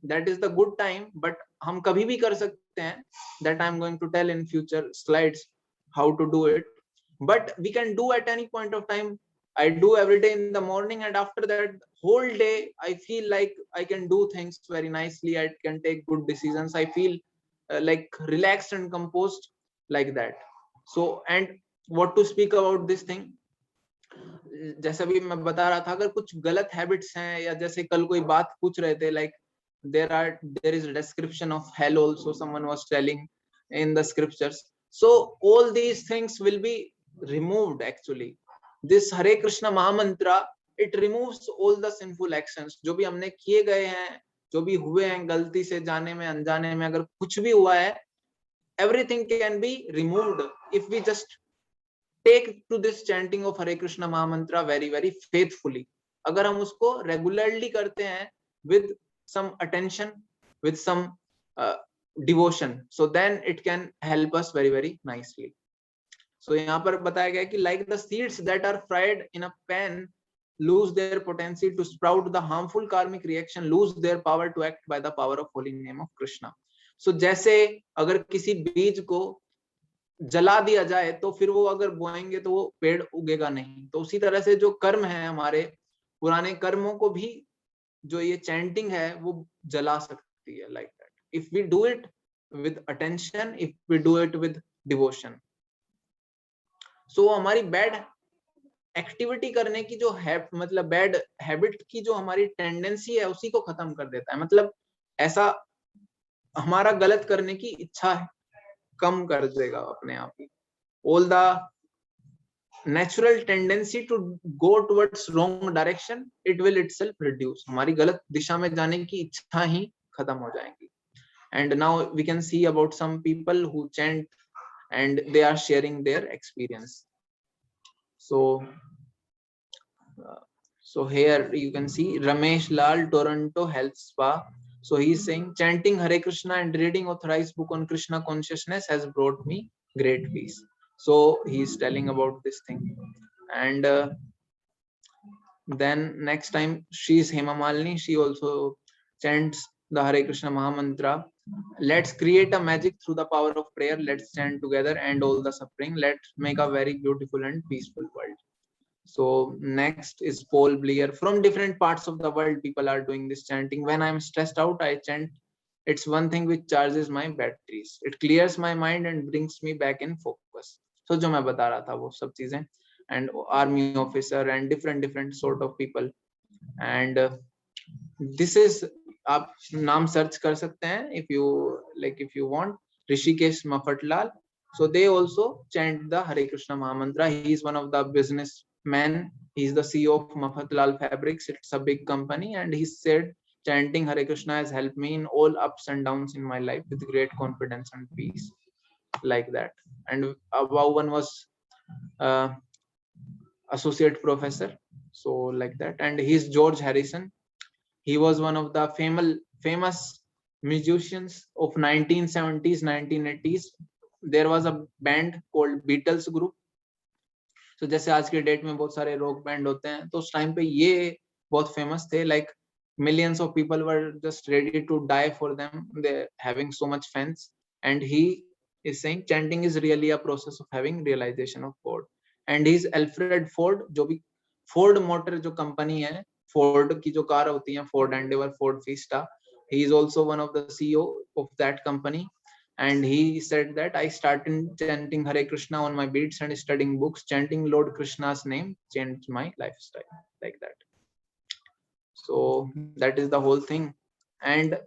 that is the good time, but हम कभी भी कर सकते हैं, that I am going to tell in future slides how to do it, but we can do at any point of time. I do every day in the morning, and after that whole day I feel like I can do things very nicely, I can take good decisions, I feel like relaxed and composed, like that. So, and what to speak about this thing, जैसा भी मैं बता रहा था, अगर कुछ गलत habits हैं, या जैसे कल कोई बात पूछ रहे थे, like there is a description of hell also, someone was telling in the scriptures. So all these things will be removed actually. This Hare Krishna Mahamantra, it removes all the sinful actions. जो भी हमने किए गए हैं, जो भी हुए हैं गलती से, जाने में अनजाने में, अगर कुछ भी हुआ है, everything can be removed if we just take to this chanting of Hare Krishna Mahamantra very faithfully. अगर हम उसको regularly करते हैं with some attention, with some devotion, so then it can help us very nicely. So यहाँ पर बताया गया कि like the seeds that are fried in a pan lose their potency to sprout, the harmful karmic reaction lose their power to act by the power of holy name of Krishna. So जैसे अगर किसी बीज को जला दिया जाए तो फिर वो अगर बोएंगे तो वो पेड़ उगेगा नहीं, तो उसी तरह से जो कर्म है हमारे पुराने कर्मों को भी जो ये चैंटिंग है वो जला सकती है, like that, if we do it with attention, if we do it with devotion. So हमारी बैड एक्टिविटी करने की जो है, मतलब बैड हैबिट की जो हमारी टेंडेंसी है, उसी को खत्म कर देता है. मतलब ऐसा हमारा गलत करने की इच्छा कम कर देगा अपने आप ही. All the natural tendency to go towards wrong direction, it will itself reduce. हमारी गलत दिशा में जाने की इच्छा ही खत्म हो जाएगी. And now we can see about some people who chant and they are sharing their experience. So here you can see Ramesh Lal, Toronto Health Spa. So he is saying, chanting Hare Krishna and reading authorized book on Krishna consciousness has brought me great peace. So he is telling about this thing. And then next time she is Hema Malini, she also chants the Hare Krishna Mahamantra let's create a magic through the power of prayer. Let's stand together and all the suffering. Let's make a very beautiful and peaceful world. So next is Paul Blair. From different parts of the world, people are doing this chanting. When I'm stressed out, I chant. It's one thing which charges my batteries. It clears my mind and brings me back in focus. So जो मैं बता रहा था वो सब चीजें, and army officer and different sort of people, and this is, आप नाम सर्च कर सकते हैं if you want, Rishikesh Mafatlal. So they also chant the Hare Krishna Mahamantra. He is one of the businessmen. He is the CEO of Mafatlal Fabrics. It's a big company, and he said chanting Hare Krishna has helped me in all ups and downs in my life with great confidence and peace, like that. And one was associate professor, so like that. And he's George Harrison. He was one of the famous musicians of 1970s 1980s. There was a band called Beatles group. So जैसे आज के date में बहुत सारे rock band होते हैं, तो उस टाइम पे ये बहुत फेमस थे. Like millions of people were just ready to die for them. They're having so much fans. And he is saying chanting is really a process of having realization of God. And he's Alfred Ford, जो भी Ford Motor जो company है, Ford की जो car होती हैं, Ford Endeavour, Ford Fiesta, he is also one of the CEO of that company. And he said that I started chanting Hare Krishna on my beats and studying books. Chanting Lord Krishna's name changed my lifestyle, like that. So that is the whole thing. And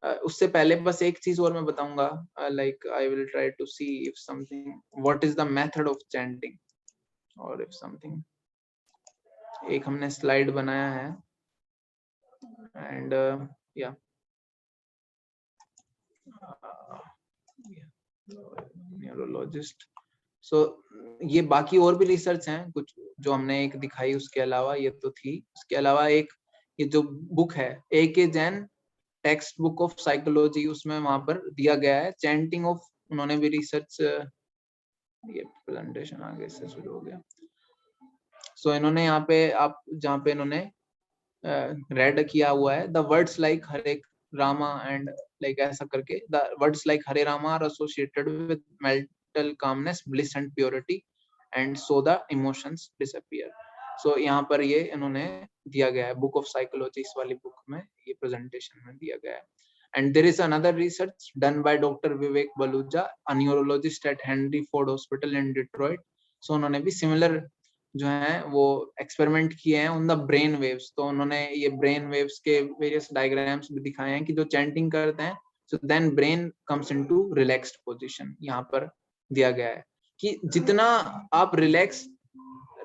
उससे पहले बस एक चीज और मैं बताऊंगा. Like I will try to see if something, what is the method of chanting, or if something. एक हमने slide बनाया है. And yeah. न्यूरोलॉजिस्ट. सो ये बाकी और भी रिसर्च हैं कुछ जो हमने एक दिखाई, उसके अलावा ये तो थी. उसके अलावा एक ये जो बुक है A.K. Jain text book of psychology, उसमें वहां पर दिया गया है चैंटिंग ऑफ, उन्होंने भी रिसर्च, ये प्रेजेंटेशन आगे से शुरू हो गया. सो इन्होंने यहाँ पे आप जहाँ पे इन्होंने रेड किया हुआ है, the words like Hare Rama and like ऐसा करके, the words like Hare Rama are associated with mental calmness, bliss and purity, and so the emotions disappear. So यहाँ पर ये इन्होंने दिया गया है बुक ऑफ साइकोलॉजी, इस वाली बुक में ये प्रेजेंटेशन में दिया गया है. And there is another research done by Dr. Vivek Baluja, a neurologist at Henry Ford Hospital in Detroit. So उन्होंने भी similar जो है वो एक्सपेरिमेंट किए हैं उन द ब्रेन वेव्स. तो उन्होंने ये ब्रेन वेव्स के वेरियस डायग्राम्स भी दिखाए हैं कि जो चैंटिंग करते हैं, so then brain comes into relaxed position. यहाँ पर दिया गया है कि जितना आप रिलैक्स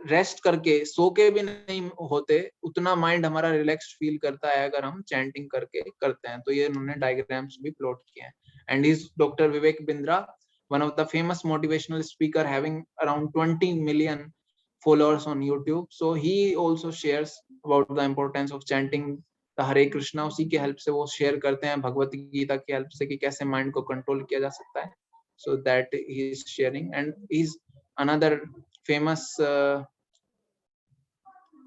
रेस्ट करके सो के भी नहीं होते, उतना माइंड हमारा रिलैक्स्ड फील करता है अगर हम चैंटिंग करके करते हैं. तो ये उन्होंने डायग्राम्स भी प्लॉट किए हैं. And is doctor Vivek Bindra, one of the famous motivational speaker having around 20 million followers on YouTube. So he also shares about the importance of chanting the Hare Krishna. उसी के हेल्प से वो शेयर करते हैं भगवत गीता की हेल्प से कि कैसे माइंड को कंट्रोल किया जा सकता है. So that he is sharing, and he's another famous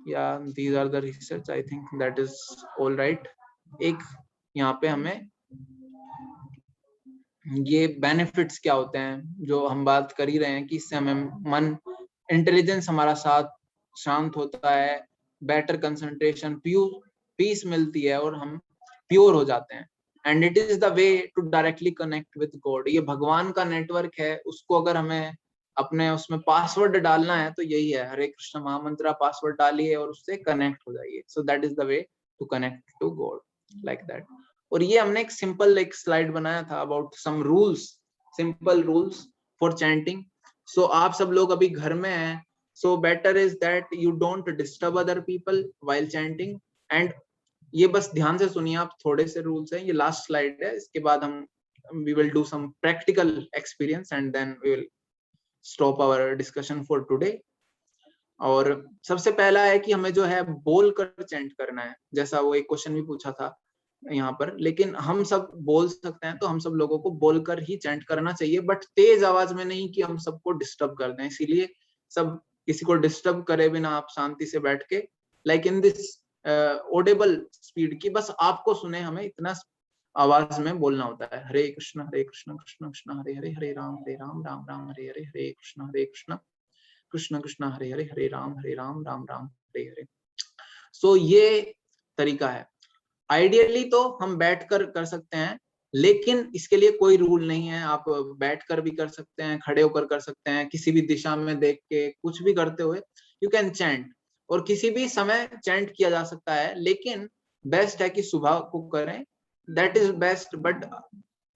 yeah, these are the research. I think that is all right. एक यहाँ पे हमें ये बेनिफिट्स क्या होते हैं जो हम बात कर ही रहे हैं कि इससे हमें मन, इंटेलिजेंस हमारा साथ शांत होता है, बेटर कंसंट्रेशन, पीस मिलती है और हम प्योर हो जाते हैं. And it is the way to directly connect with God. ये भगवान का नेटवर्क है, उसको अगर हमें अपने उसमें पासवर्ड डालना है तो यही है, हरे कृष्ण महामंत्र पासवर्ड डालिए और उससे कनेक्ट हो जाइए. So that is the way to connect to God, like that. और ये हमने एक सिंपल एक स्लाइड बनाया था about some rules, simple rules for chanting. So आप सब लोग अभी घर में हैं, so better is that you don't disturb other people while chanting. And ये बस ध्यान से सुनिए, आप थोड़े से रूल्स हैं, ये लास्ट स्लाइड है, इसके बाद हम we will do some practical experience and then we will stop our discussion for today. और सबसे पहला है कि हमें जो है बोल कर चैंट करना है, जैसा वो एक क्वेश्चन भी पूछा था यहाँ पर. लेकिन हम सब बोल सकते हैं, तो हम सब लोगों को बोलकर ही चैंट करना चाहिए, बट तेज आवाज में नहीं कि हम सबको डिस्टर्ब कर दें. इसीलिए सब किसी को डिस्टर्ब करे बिना आप शांति से बैठ के, like in this Audible speed की बस आपको सुने, हमें इतना आवाज में बोलना होता है। हरे कृष्ण कृष्ण कृष्ण हरे हरे, हरे राम राम राम हरे हरे, हरे कृष्ण कृष्ण कृष्ण हरे हरे, हरे राम राम राम हरे हरे। सो ये तरीका है। आइडियली तो हम बैठकर कर सकते हैं, लेकिन इसके लिए कोई रूल नहीं है। आप बैठकर भी कर सकते हैं, खड़े होकर कर सकते हैं, किसी भी दिशा में देख के कुछ भी करते हुए यू कैन चैंट, और किसी भी समय चैंट किया जा सकता है। लेकिन बेस्ट है कि सुबह को करें, दैट इज बेस्ट। बट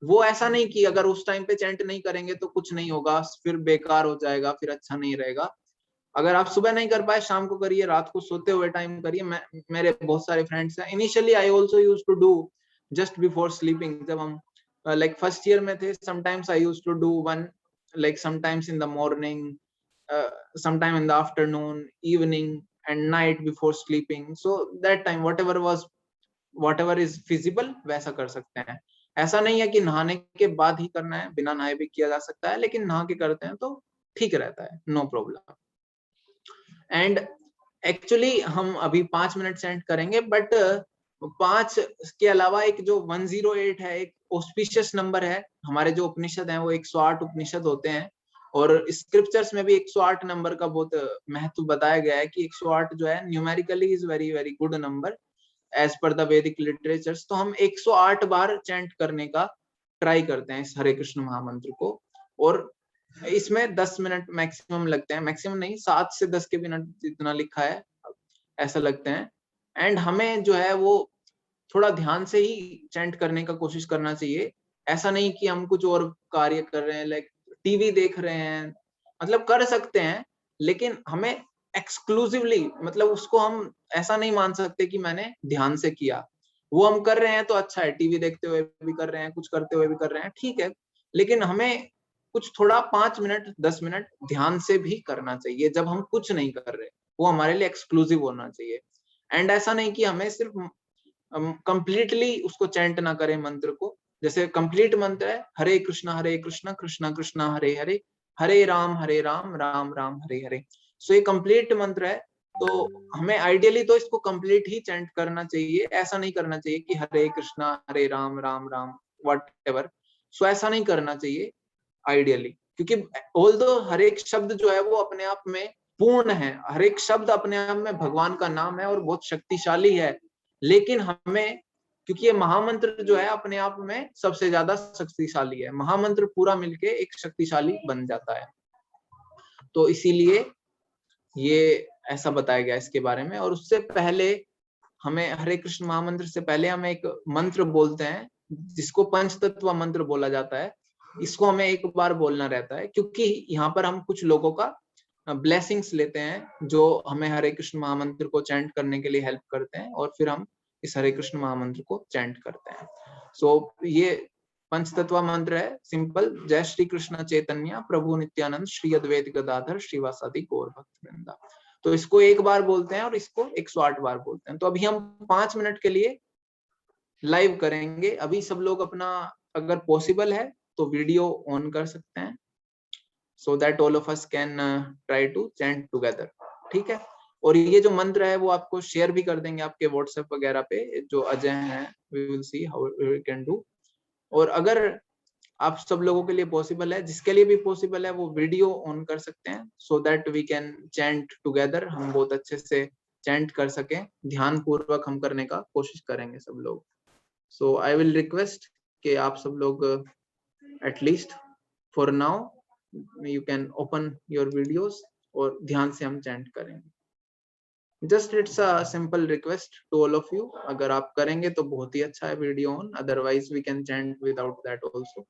वो ऐसा नहीं कि अगर उस टाइम पे चैंट नहीं करेंगे तो कुछ नहीं होगा, फिर बेकार हो जाएगा, फिर अच्छा नहीं रहेगा। अगर आप सुबह नहीं कर पाए, शाम को करिए, रात को सोते हुए टाइम करिए। मेरे बहुत सारे फ्रेंड्स हैं, initially I also used to do just before sleeping. जब हम लाइक फर्स्ट ईयर में थे, sometimes I used to do one, like sometimes in the morning, sometime in the afternoon, evening and night before sleeping. So that time whatever is feasible वैसा कर सकते हैं। ऐसा नहीं है कि नहाने के बाद ही करना है, बिना नहाए भी किया जा सकता है, लेकिन नहा के करते हैं तो ठीक रहता है, नो प्रॉब्लम। एंड एक्चुअली हम अभी 5 मिनट सेंड करेंगे, बट 5 के अलावा एक जो 108 है, एक ऑस्पिशियस नंबर है। हमारे जो उपनिषद हैं वो 108 उपनिषद होते हैं, और स्क्रिप्चर्स में भी 108 नंबर का बहुत महत्व बताया गया है कि 108 जो है numerically is very very good number as per the Vedic literatures. तो हम 108 बार चैंट करने का ट्राई करते हैं इस हरे कृष्ण महामंत्र को, और इसमें 10 मिनट मैक्सिमम लगते हैं, मैक्सिमम नहीं, 7 से 10 के मिनट जितना लिखा है ऐसा लगते हैं। एंड हमें जो है वो थोड़ा ध्यान से ही चैंट करने का कोशिश करना चाहिए। ऐसा नहीं कि हम कुछ और कार्य कर रहे हैं, लाइक टीवी देख रहे हैं, मतलब कर सकते हैं, लेकिन हमें एक्सक्लूसिवली, मतलब उसको हम ऐसा नहीं मान सकते कि मैंने ध्यान से किया। वो हम कर रहे हैं तो अच्छा है, टीवी देखते हुए भी कर रहे हैं, कुछ करते हुए भी कर रहे हैं, ठीक है, लेकिन हमें कुछ थोड़ा 5 मिनट 10 मिनट ध्यान से भी करना चाहिए जब हम कुछ नहीं कर रहे। वो हमारे लिए एक्सक्लूसिव होना चाहिए। एंड ऐसा नहीं कि हमें सिर्फ कंप्लीटली उसको चैंट ना करें मंत्र को। जैसे कंप्लीट मंत्र है हरे कृष्ण कृष्ण कृष्ण हरे हरे, हरे राम राम राम हरे हरे। सो ये कंप्लीट मंत्र है, तो हमें आइडियली तो इसको कंप्लीट ही चैंट करना चाहिए। ऐसा नहीं करना चाहिए कि हरे कृष्णा हरे राम राम व्हाटएवर। सो ऐसा नहीं करना चाहिए आइडियली, क्योंकि ऑल्दो हर एक शब्द जो है वो अपने आप में पूर्ण है, हर एक शब्द अपने आप में भगवान का नाम है और बहुत शक्तिशाली है। लेकिन हमें, क्योंकि ये महामंत्र जो है अपने आप में सबसे ज्यादा शक्तिशाली है, महामंत्र पूरा मिलके एक शक्तिशाली बन जाता है, तो इसीलिए ये ऐसा बताया गया इसके बारे में। और उससे पहले हमें हरे कृष्ण महामंत्र से पहले हमें एक मंत्र बोलते हैं जिसको पंचतत्व मंत्र बोला जाता है। इसको हमें एक बार बोलना रहता है, क्योंकि यहाँ पर हम कुछ लोगों का ब्लेसिंग्स लेते हैं जो हमें हरे कृष्ण महामंत्र को चैंट करने के लिए हेल्प करते हैं, और फिर हम इस हरे कृष्ण महामंत्र को चैंट करते हैं। सो ये पंचतत्व मंत्र है, सिंपल। जय श्री कृष्ण चैतन्य प्रभु नित्यानंद श्री अद्वैत गदाधर श्रीवासादि गौर भक्तवृंदा। तो इसको एक बार बोलते हैं और इसको 108 बार बोलते हैं। तो अभी हम 5 मिनट के लिए लाइव करेंगे। अभी सब लोग अपना, अगर पॉसिबल है तो वीडियो ऑन कर सकते हैं, so that all of us can try to chant together, ठीक है। और ये जो मंत्र है वो आपको शेयर भी कर देंगे आपके व्हाट्सएप वगैरह पे, जो अजय हैं, we will see how we can do. और अगर आप सब लोगों के लिए पॉसिबल है, जिसके लिए भी पॉसिबल है, वो वीडियो ऑन कर सकते हैं, so that we can chant together. हम बहुत अच्छे से चैंट कर सकें, ध्यान पूर्वक हम करने का कोशिश करेंगे सब लोग। सो आई विल रिक्वेस्ट कि आप सब लोग at least for now you can open your videos और ध्यान से हम चैंट करेंगे। Just it's a simple request to all of you. अगर आप करेंगे तो बहुत ही अच्छा है video on, otherwise we can chant without that also.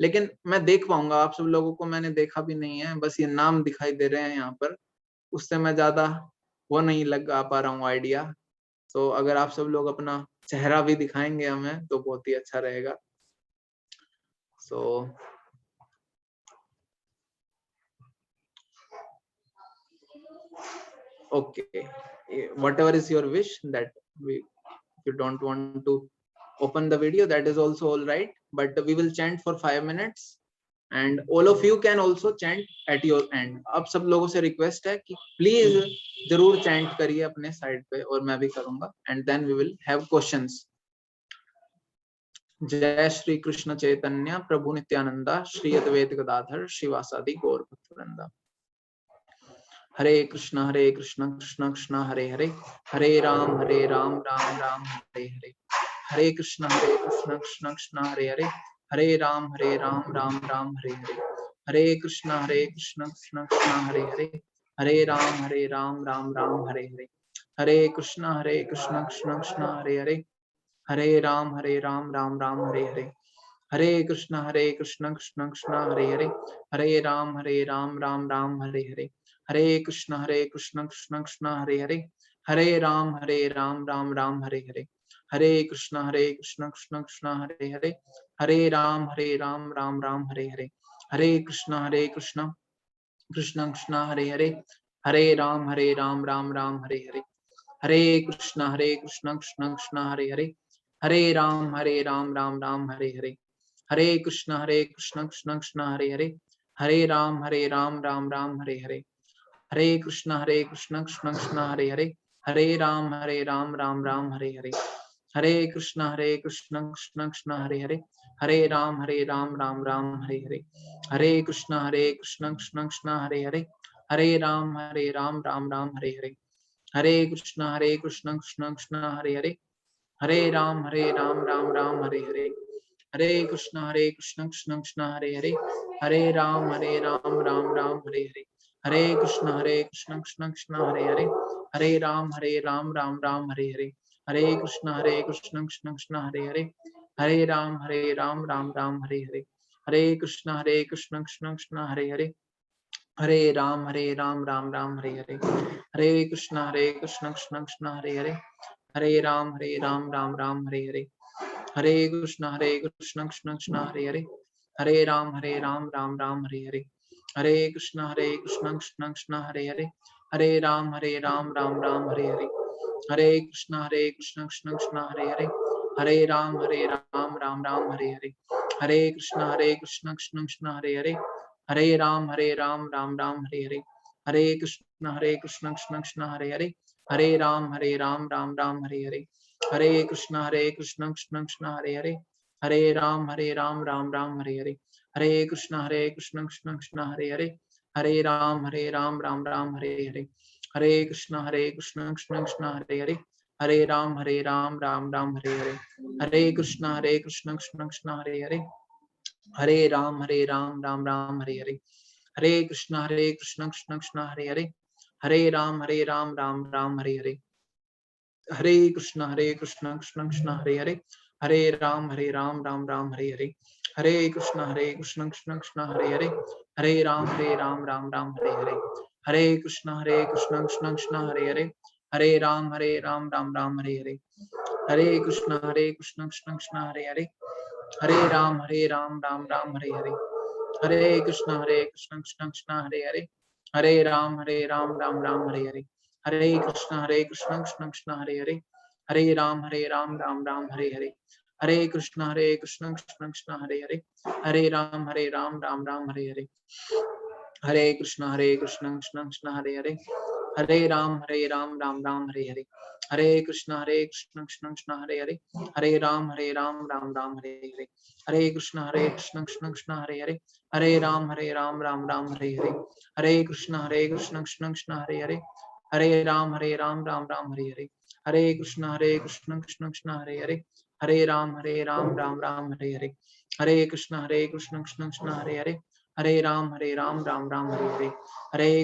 लेकिन मैं देख पाऊंगा आप सब लोगों को, मैंने देखा भी नहीं है, बस ये नाम दिखाई दे रहे हैं यहाँ पर, उससे मैं ज्यादा वो नहीं लगा पा रहा हूँ आइडिया। तो अगर आप सब लोग अपना चेहरा भी दिखाएंगे हमें तो बहुत ही अच्छा रहेगा। सो okay, whatever is your wish, that if you don't want to open the video, that is also all right, but we will chant for 5 minutes and all of you can also chant at your end. अब सब लोगों से request है कि please जरूर chant करिए अपने side पे, और मैं भी करूंगा, and then we will have questions. जय श्री कृष्ण चैतन्य प्रभु नित्यानंदा श्री अद्वैत गदाधर शिवासादि गौर भक्तवृंदा। हरे कृष्ण कृष्ण कृष्ण हरे हरे, हरे राम राम राम हरे हरे, हरे कृष्ण कृष्ण कृष्ण हरे हरे, हरे राम राम राम हरे हरे, हरे कृष्ण कृष्ण कृष्ण हरे हरे, हरे राम राम राम हरे हरे, हरे कृष्ण कृष्ण कृष्ण हरे हरे, हरे राम राम राम हरे हरे, हरे कृष्ण कृष्ण कृष्ण हरे हरे, हरे राम राम राम हरे हरे, हरे कृष्ण कृष्ण कृष्ण हरे हरे, हरे राम राम राम हरे हरे, हरे कृष्ण कृष्ण कृष्ण हरे हरे, हरे राम राम राम हरे हरे, हरे कृष्ण कृष्ण कृष्ण हरे हरे, हरे राम राम राम हरे हरे, हरे कृष्ण कृष्ण कृष्ण हरे हरे, हरे राम राम राम हरे हरे, हरे कृष्ण कृष्ण कृष्ण हरे हरे, हरे राम राम राम हरे हरे, हरे कृष्ण कृष्ण कृष्ण हरे हरे, हरे राम राम राम हरे हरे, हरे कृष्ण कृष्ण कृष्ण हरे हरे, हरे राम राम राम हरे हरे, हरे कृष्ण कृष्ण कृष्ण हरे हरे, हरे राम राम राम हरे हरे, हरे कृष्ण कृष्ण कृष्ण हरे हरे, हरे राम राम राम हरे हरे, हरे कृष्ण कृष्ण कृष्ण हरे हरे, हरे राम राम राम हरे हरे, हरे कृष्ण कृष्ण कृष्ण हरे हरे, हरे राम राम राम हरे हरे, हरे कृष्ण कृष्ण कृष्ण हरे हरे, हरे राम राम राम हरे हरे, हरे कृष्ण कृष्ण कृष्ण हरे हरे, हरे राम राम राम हरे हरे, हरे कृष्ण कृष्ण कृष्ण हरे हरे, हरे राम राम राम हरे हरे, हरे कृष्ण कृष्ण कृष्ण हरे हरे, हरे राम राम राम हरे हरे, हरे कृष्ण कृष्ण कृष्ण हरे हरे, हरे राम राम राम हरे हरे, हरे कृष्ण कृष्ण कृष्ण हरे हरे, हरे राम राम राम हरे हरे, हरे कृष्ण कृष्ण कृष्ण हरे हरे, हरे राम राम राम हरे हरे, हरे कृष्ण कृष्ण कृष्ण हरे हरे, हरे राम राम राम हरे हरे, हरे कृष्ण कृष्ण कृष्ण हरे हरे, हरे राम राम राम हरे हरे, हरे कृष्ण कृष्ण कृष्ण हरे हरे, हरे राम राम राम हरे हरे, हरे कृष्ण कृष्ण कृष्ण हरे हरे, हरे राम राम राम हरे हरे, हरे कृष्ण कृष्ण कृष्ण हरे हरे, हरे राम राम राम हरे हरे, हरे कृष्ण कृष्ण कृष्ण हरे हरे, हरे राम राम राम हरे हरे, हरे कृष्ण कृष्ण कृष्ण हरे हरे, हरे राम राम राम हरे हरे, हरे कृष्ण कृष्ण कृष्ण हरे हरे, हरे राम राम राम हरे हरे, हरे कृष्ण कृष्ण कृष्ण हरे हरे, हरे राम राम राम हरे हरे, हरे कृष्ण कृष्ण कृष्ण हरे हरे, हरे राम राम राम हरे हरे, हरे कृष्ण कृष्ण कृष्ण हरे हरे, हरे राम राम राम हरे हरे, हरे कृष्ण कृष्ण कृष्ण हरे हरे, हरे राम राम राम हरे हरे, हरे कृष्ण कृष्ण कृष्ण हरे हरे, हरे राम राम राम हरे हरे, हरे कृष्ण कृष्ण कृष्ण हरे हरे, हरे राम राम राम हरे हरे, हरे कृष्ण कृष्ण कृष्ण हरे हरे, हरे राम राम राम हरे हरे, हरे कृष्ण कृष्ण कृष्ण हरे हरे, हरे राम राम राम हरे हरे, हरे कृष्ण कृष्ण कृष्ण हरे हरे, हरे राम राम राम हरे हरे, हरे कृष्ण कृष्ण कृष्ण हरे हरे, हरे राम राम राम हरे हरे, हरे कृष्ण कृष्ण हरे हरे, हरे राम राम राम हरे हरे, हरे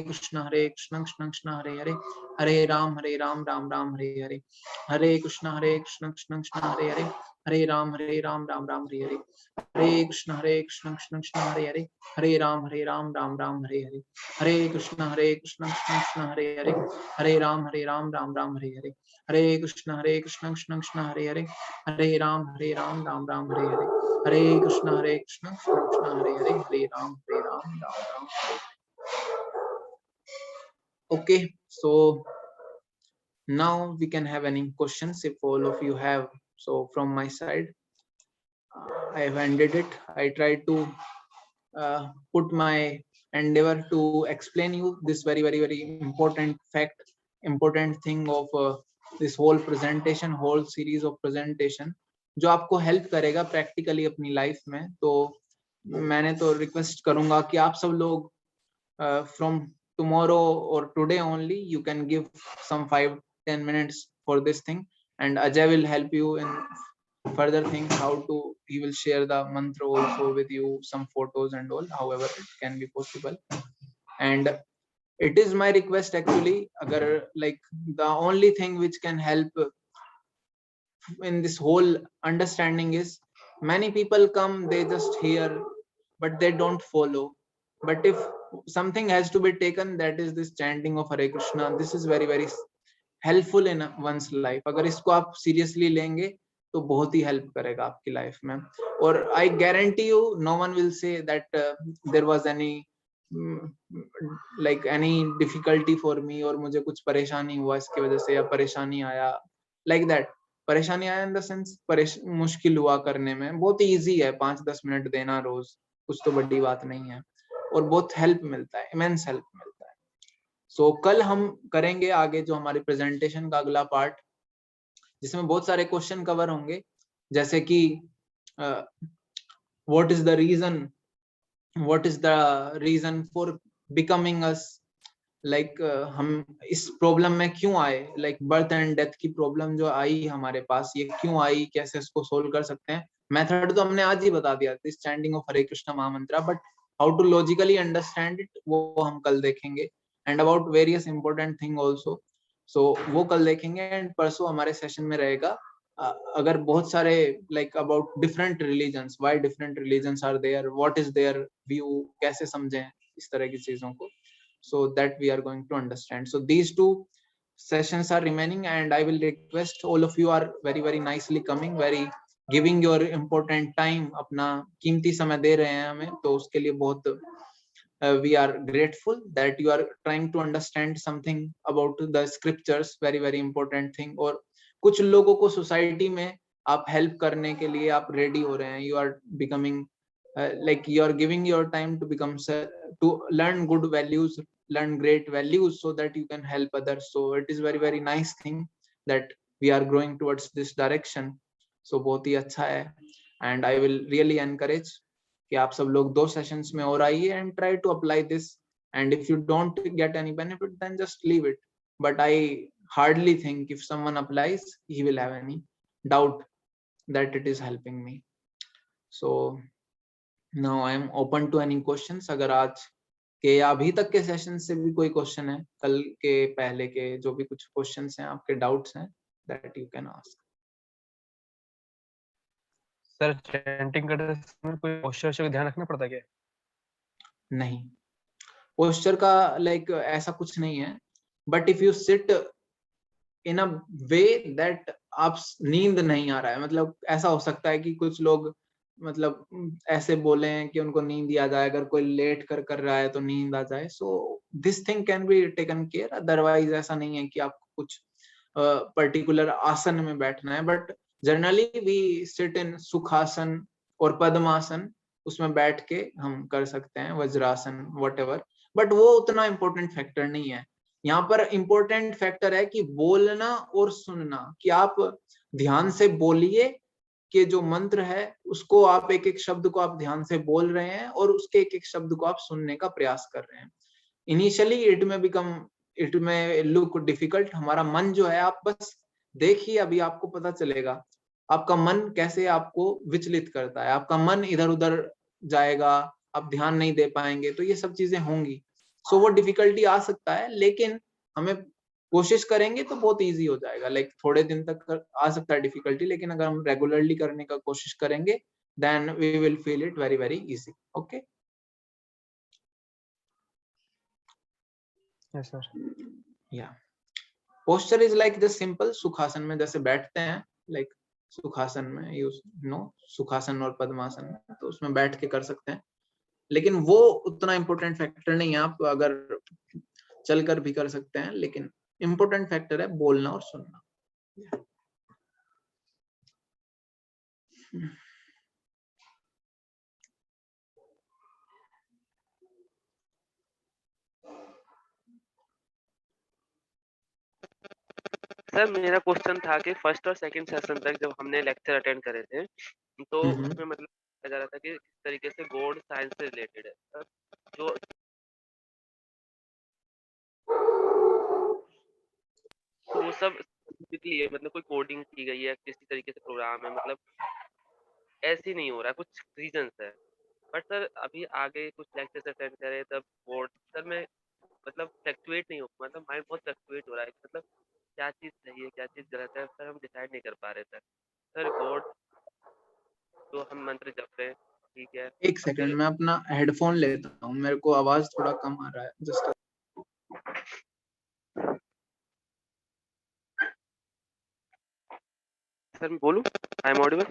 कृष्ण कृष्ण हरे हरे, हरे राम राम राम हरे हरे, हरे कृष्ण कृष्ण हरे हरे, हरे राम राम राम हरे हरे, हरे कृष्ण कृष्ण हरे हरे, हरे राम राम राम हरे हरे, हरे कृष्ण कृष्ण हरे हरे, हरे राम राम राम हरे हरे, हरे कृष्ण कृष्ण हरे हरे, हरे राम राम राम हरे हरे, हरे कृष्ण कृष्ण हरे हरे, हरे Ram Ram Ram Hare Hare. Okay, so now we can have any questions if all of you have. So from my side, I have ended it. I tried to put my endeavor to explain you this very important fact, important thing of this whole presentation, whole series of presentation. जो आपको help करेगा practically अपनी life में। तो मैंने तो request करूंगा कि आप सब लोग from tomorrow or today only you can give some 5-10 minutes for this thing, and Ajay will help you in further things how to, he will share the mantra also with you, some photos and all, however it can be possible. And it is my request actually, agar like the only thing which can help in this whole understanding is, many people come, they just hear but they don't follow. But if something has to be taken, that is this chanting of Hare Krishna. This is very very helpful in one's life. अगर इसको आप seriously लेंगे तो बहुत ही help करेगा आपकी life में. और I guarantee you no one will say that there was any like any difficulty for me, और मुझे कुछ परेशानी हुआ इसकी वजह से, या परेशानी आया like that. परेशानी आया इन द सेंस मुश्किल हुआ करने में, बहुत इजी है 5-10 मिनट देना रोज, कुछ तो बड़ी बात नहीं है, और बहुत हेल्प मिलता है, इमेंस हेल्प मिलता है। सो कल हम करेंगे आगे जो हमारी प्रेजेंटेशन का अगला पार्ट, जिसमें बहुत सारे क्वेश्चन कवर होंगे, जैसे कि what is the reason for becoming us, like हम इस प्रॉब्लम में क्यों आए, लाइक बर्थ एंड डेथ की प्रॉब्लम जो आई हमारे पास, ये क्यों आई, कैसे इसको सोल्व कर सकते हैं। मेथड तो हमने आज ही बता दिया, this chanting of Hare Krishna Mahamantra, but how to logically understand it वो हम कल देखेंगे। And about various important thing also, so वो कल देखेंगे। एंड परसों हमारे सेशन में रहेगा अगर बहुत सारे like about different religions, why different religions are there, what is their view, कैसे समझें इस तरह की चीजों को, so that we are going to understand. So these two sessions are remaining, and I will request all of you are very very nicely coming, very giving your important time, अपना कीमती समय दे रहे हैं हमें, तो उसके लिए बहुत we are grateful that you are trying to understand something about the scriptures, very very important thing. और कुछ लोगों को सोसाइटी में आप हेल्प करने के लिए आप रेडी हो रहे हैं, you are becoming like you are giving your time to become to learn good values, learn great values, so that you can help others. So it is very very nice thing that we are growing towards this direction. So बहुत ही अच्छा है, and I will really encourage कि आप सब लोग 2 sessions में और आइए and try to apply this. And if you don't get any benefit, then just leave it. But I hardly think if someone applies, he will have any doubt that it is helping me. So now I am open to any questions. अगर आज के या अभी तक के session से भी कोई क्वेश्चन है, कल के पहले के जो भी कुछ क्वेश्चंस हैं, आपके डाउट्स हैं, that you can ask. Sir chanting करते समय कोई पोस्चर का ध्यान रखना पड़ता है क्या? नहीं, पोस्चर का लाइक ऐसा कुछ नहीं है, but if you sit in a way that आप नींद नहीं आ रहा है, मतलब ऐसा हो सकता है कि कुछ लोग मतलब ऐसे बोले हैं कि उनको नींद ही आ जाए, अगर कोई लेट कर रहा है तो नींद आ जाए। So this thing can be taken care, otherwise ऐसा नहीं है कि आपको कुछ पर्टिकुलर आसन में बैठना है, but generally we sit in sukhasana और पद्मासन, उसमें बैठ के हम कर सकते हैं, वज्रासन व्हाटएवर, बट वो उतना इम्पोर्टेंट फैक्टर नहीं है। यहाँ पर इम्पोर्टेंट फैक्टर है कि बोलना और सुनना, कि आप ध्यान से बोलिए कि जो मंत्र है उसको आप एक एक शब्द को आप ध्यान से बोल रहे हैं और उसके एक एक शब्द को आप सुनने का प्रयास कर रहे हैं। इनिशियली इट में लुक डिफिकल्ट, हमारा मन जो है, आप बस देखिए, अभी आपको पता चलेगा आपका मन कैसे आपको विचलित करता है, आपका मन इधर उधर जाएगा, आप ध्यान नहीं दे पाएंगे, तो ये सब चीजें होंगी। सो वो डिफिकल्टी आ सकता है, लेकिन हमें कोशिश करेंगे तो बहुत इजी हो जाएगा। लाइक थोड़े दिन तक आ सकता है डिफिकल्टी, लेकिन अगर हम रेगुलरली करने का कोशिश करेंगे, then we will feel it very very easy. Okay, yes sir. या posture is like just simple, sukhasana में जैसे बैठते हैं, लाइक सुखासन में यू नो, सुखासन और पद्मासन में, तो उसमें बैठ के कर सकते हैं, लेकिन वो उतना इम्पोर्टेंट फैक्टर नहीं है, आप अगर चलकर भी कर सकते हैं, लेकिन इम्पोर्टेंट फैक्टर है बोलना और सुनना। सर मेरा क्वेश्चन था कि फर्स्ट और सेकंड सेशन तक जब हमने लेक्चर अटेंड करे थे तो उसमें मतलब बताया जा रहा था कि किस तरीके से गॉड साइंस से रिलेटेड है सर। जो तो वो सब स्पेसिफिकली है, मतलब कोई कोडिंग की गई है किसी तरीके से प्रोग्राम है, मतलब ऐसे ही नहीं हो रहा है, कुछ रीजंस है। बट सर अभी आगे कुछ लेक्चर्स अटेंड करे तब गॉड सर मैं मतलब फ्लक्चुएट नहीं हो, मतलब माइंड बहुत फ्लक्चुएट हो रहा है, मतलब क्या चीज़ सही है क्या चीज़ गलत है सर हम डिसाइड नहीं कर पा रहे सर। सर गॉड तो हम मंत्र जप रहे हैं ठीक है, एक और फिर सेकंड, मैं अपना हेडफोन लेता हूँ, मेरे को आवाज थोड़ा कम आ रहा है, जस्ट सर मैं बोलूँ I am audible?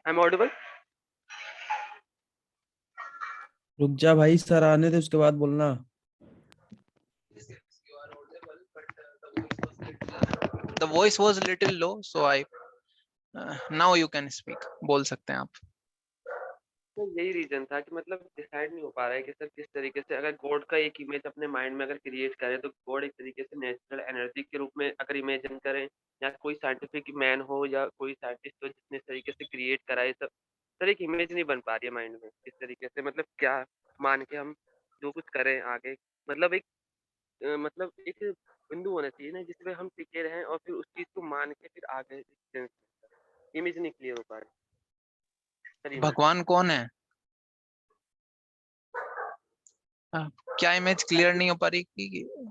I am audible? रुक जा भाई, सर आने दे उसके बाद बोलना। the voice was little low, so I now you can speak, बोल सकते हैं आप। तो यही रीजन था कि मतलब डिसाइड नहीं हो पा रहा है कि सर किस तरीके से अगर गॉड का एक इमेज अपने माइंड में अगर क्रिएट करें तो गॉड एक तरीके से नेचुरल एनर्जी के रूप में अगर इमेजिन करें, या कोई साइंटिफिक मैन हो या कोई साइंटिस्ट हो जिसने इस तरीके से क्रिएट करा है सब, सर एक इमेज नहीं बन पा रही है माइंड में किस तरीके से, मतलब क्या मान के हम जो कुछ करें आगे, मतलब एक मतलब एक बिंदु होना चाहिए ना जिसमें हम टिके रहें और फिर उस चीज को मान के फिर आगे इमेज नहीं क्लियर हो पा रही सर ये भगवान कौन है? क्या इमेज क्लियर नहीं हो पा रही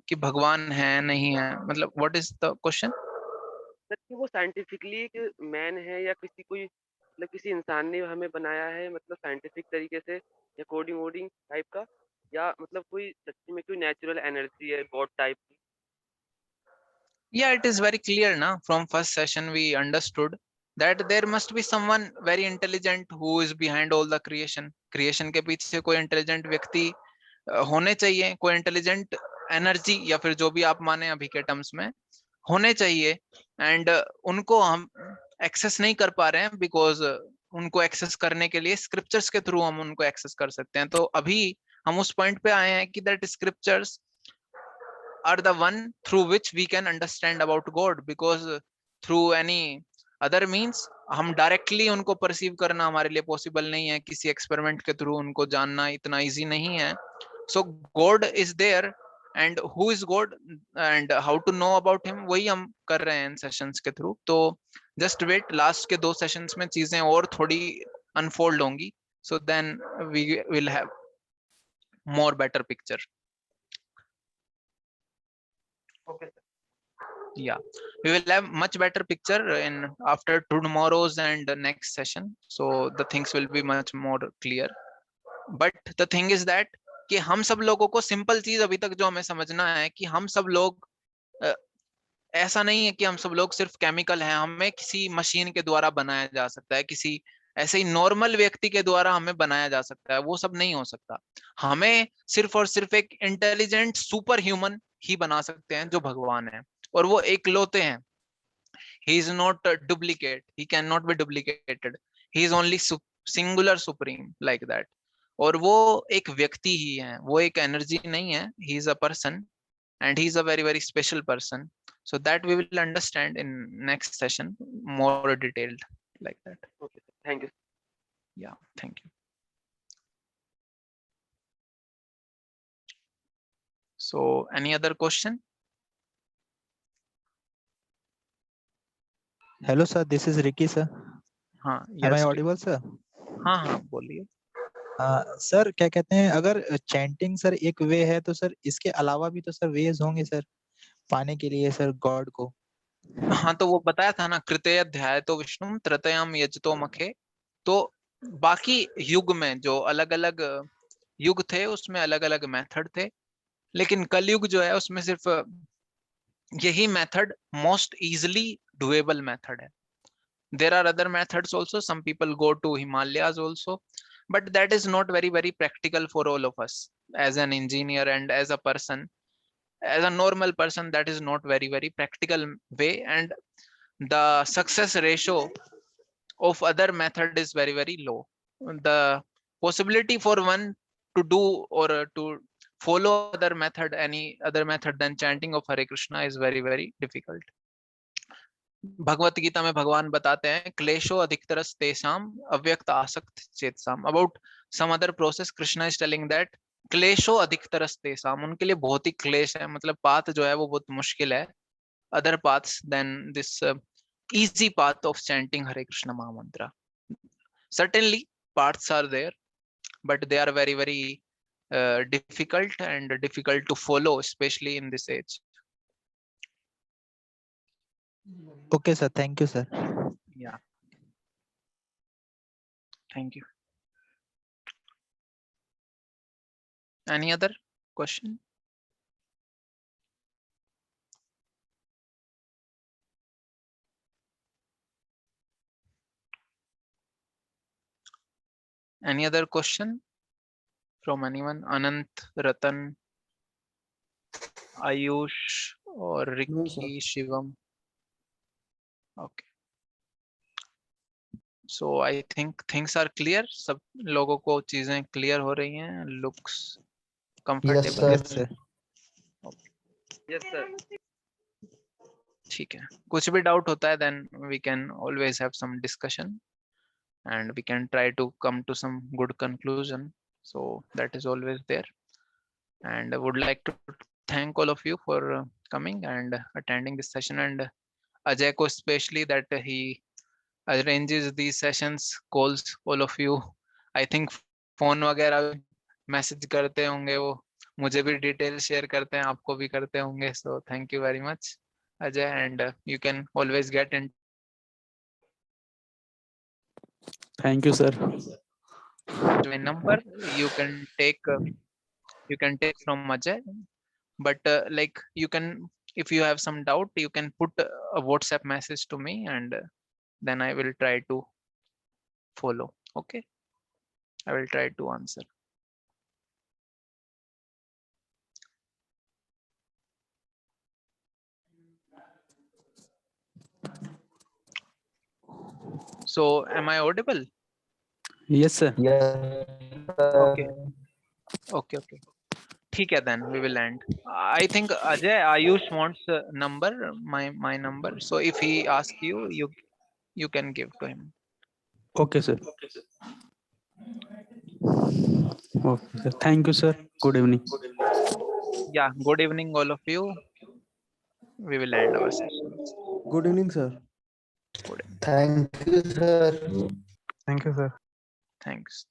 कि भगवान है नहीं है, मतलब what is the question? Sir कि वो साइंटिफिकली एक मैन है या किसी कोई मतलब किसी इंसान ने हमें बनाया है, मतलब साइंटिफिक तरीके से या कोडिंग वोडिंग टाइप का, या मतलब कोई सच्ची में कोई नेचुरल एनर्जी है गॉड टाइप की। Yeah, it is very clear now. From first session, we understood that there must be someone very intelligent who is behind all the creation. Creation के पीछे कोई intelligent व्यक्ति होने चाहिए, कोई intelligent energy या फिर जो भी आप माने अभी के टर्म्स में होने चाहिए, एंड उनको हम एक्सेस नहीं कर पा रहे हैं बिकॉज उनको एक्सेस करने के लिए स्क्रिप्चर्स के थ्रू हम उनको एक्सेस कर सकते हैं। तो अभी हम उस पॉइंट पे आए हैं कि that scriptures are the one through which we can understand about God, because through any other means हम डायरेक्टली उनको परसीव करना हमारे लिए पॉसिबल नहीं है, किसी एक्सपेरिमेंट के थ्रू उनको जानना इतना इजी नहीं है। So God is there, and who is God and how to know about him, वही हम कर रहे हैं इन सेशंस के थ्रू। तो जस्ट वेट, लास्ट के 2 सेशंस में चीजें और थोड़ी अनफोल्ड होंगी, so then we will have more better picture. Okay sir. Yeah, we will have much better picture in after tomorrow's and the next session, so the things will be much more clear. But the thing is that कि हम सब लोगों को simple चीज अभी तक जो हमें समझना है कि हम सब लोग ऐसा नहीं है कि हम सब लोग सिर्फ केमिकल हैं, हमें किसी मशीन के द्वारा बनाया जा सकता है, किसी ऐसे ही नॉर्मल व्यक्ति के द्वारा हमें बनाया जा सकता है, वो सब नहीं हो सकता। हमें सिर्फ और सिर्फ एक इंटेलिजेंट सुपर ह्यूमन ही बना सकते हैं जो भगवान है, और वो एक लौते हैं। he is not a duplicate, he cannot be duplicated, he is only singular supreme like that। और वो एक व्यक्ति ही है, वो एक एनर्जी नहीं है, he is a person and he is a very very special person, so that we will understand in next session more detailed like that। Okay sir thank you. Yeah, thank you। So any other question? Hello, sir. This is Ricky, sir. हाँ, Am I yes, audible, sir? हाँ हाँ बोलिए। Sir क्या कहते हैं, अगर chanting sir एक वे है तो सर इसके अलावा भी तो सर वेज होंगे सर पाने के लिए सर गॉड को। हाँ, तो वो बताया था ना, कृतय अध्याय तो विष्णु तृतयम यजतो मखे। तो बाकी युग में जो अलग अलग युग थे उसमें अलग अलग मेथड थे, लेकिन कलयुग जो है उसमें सिर्फ यही method most easily doable method है। there are other methods also, some people go to Himalayas also, but that is not very very practical for all of us as an engineer and as a person। as a normal person, that is not very practical way, and the success ratio of other method is very low. The possibility for one to do or to follow other method, any other method than chanting of Hare Krishna is very difficult. Bhagavad Gita में भगवान बताते हैं क्लेशो अधिकतरस तेषाम अव्यक्त आसक्त चेतसाम. About some other process Krishna is telling that क्लेशो अधिकतरस तेषाम, उनके लिए बहुत ही क्लेश है, मतलब पाथ जो है वो बहुत मुश्किल है, other paths then this easy path of chanting Hare Krishna Mahamantra. Certainly paths are there, but they are very difficult and difficult to follow, especially in this age. Okay, sir. Thank you, sir. Yeah. Thank you. Any other question? Any other question from anyone? Anant, Ratan, Ayush, or Ricky, No, sir. Shivam? Okay. So I think things are clear. सब लोगों को चीजें clear हो रही हैं. Looks comfortable. Yes, sir. Yes, sir. ठीक है. कुछ भी doubt होता है, then we can always have some discussion, and we can try to come to some good conclusion. So that is always there. And I would like to thank all of you for coming and attending this session, and Ajay ko especially that he arranges these sessions, calls all of you. I think phone वगैरह message करते होंगे वो, मुझे भी detail share करते हैं, आपको भी करते होंगे. So thank you very much Ajay, and you can always get in. Thank you, sir. My number you can take from Ajay, but like you can, if you have some doubt, you can put a WhatsApp message to me, and then I will try to follow. Okay, I will try to answer. So am I audible? Yes, sir. Okay. ठीक है, then we will end. I think Ajay, Ayush wants number, my number. So if he asks you, you can give to him. Okay, sir. Okay, sir. Thank you, sir. Good evening. Yeah, good evening all of you. We will end our session. Good evening, sir. Good evening. Thank you, sir. Thanks.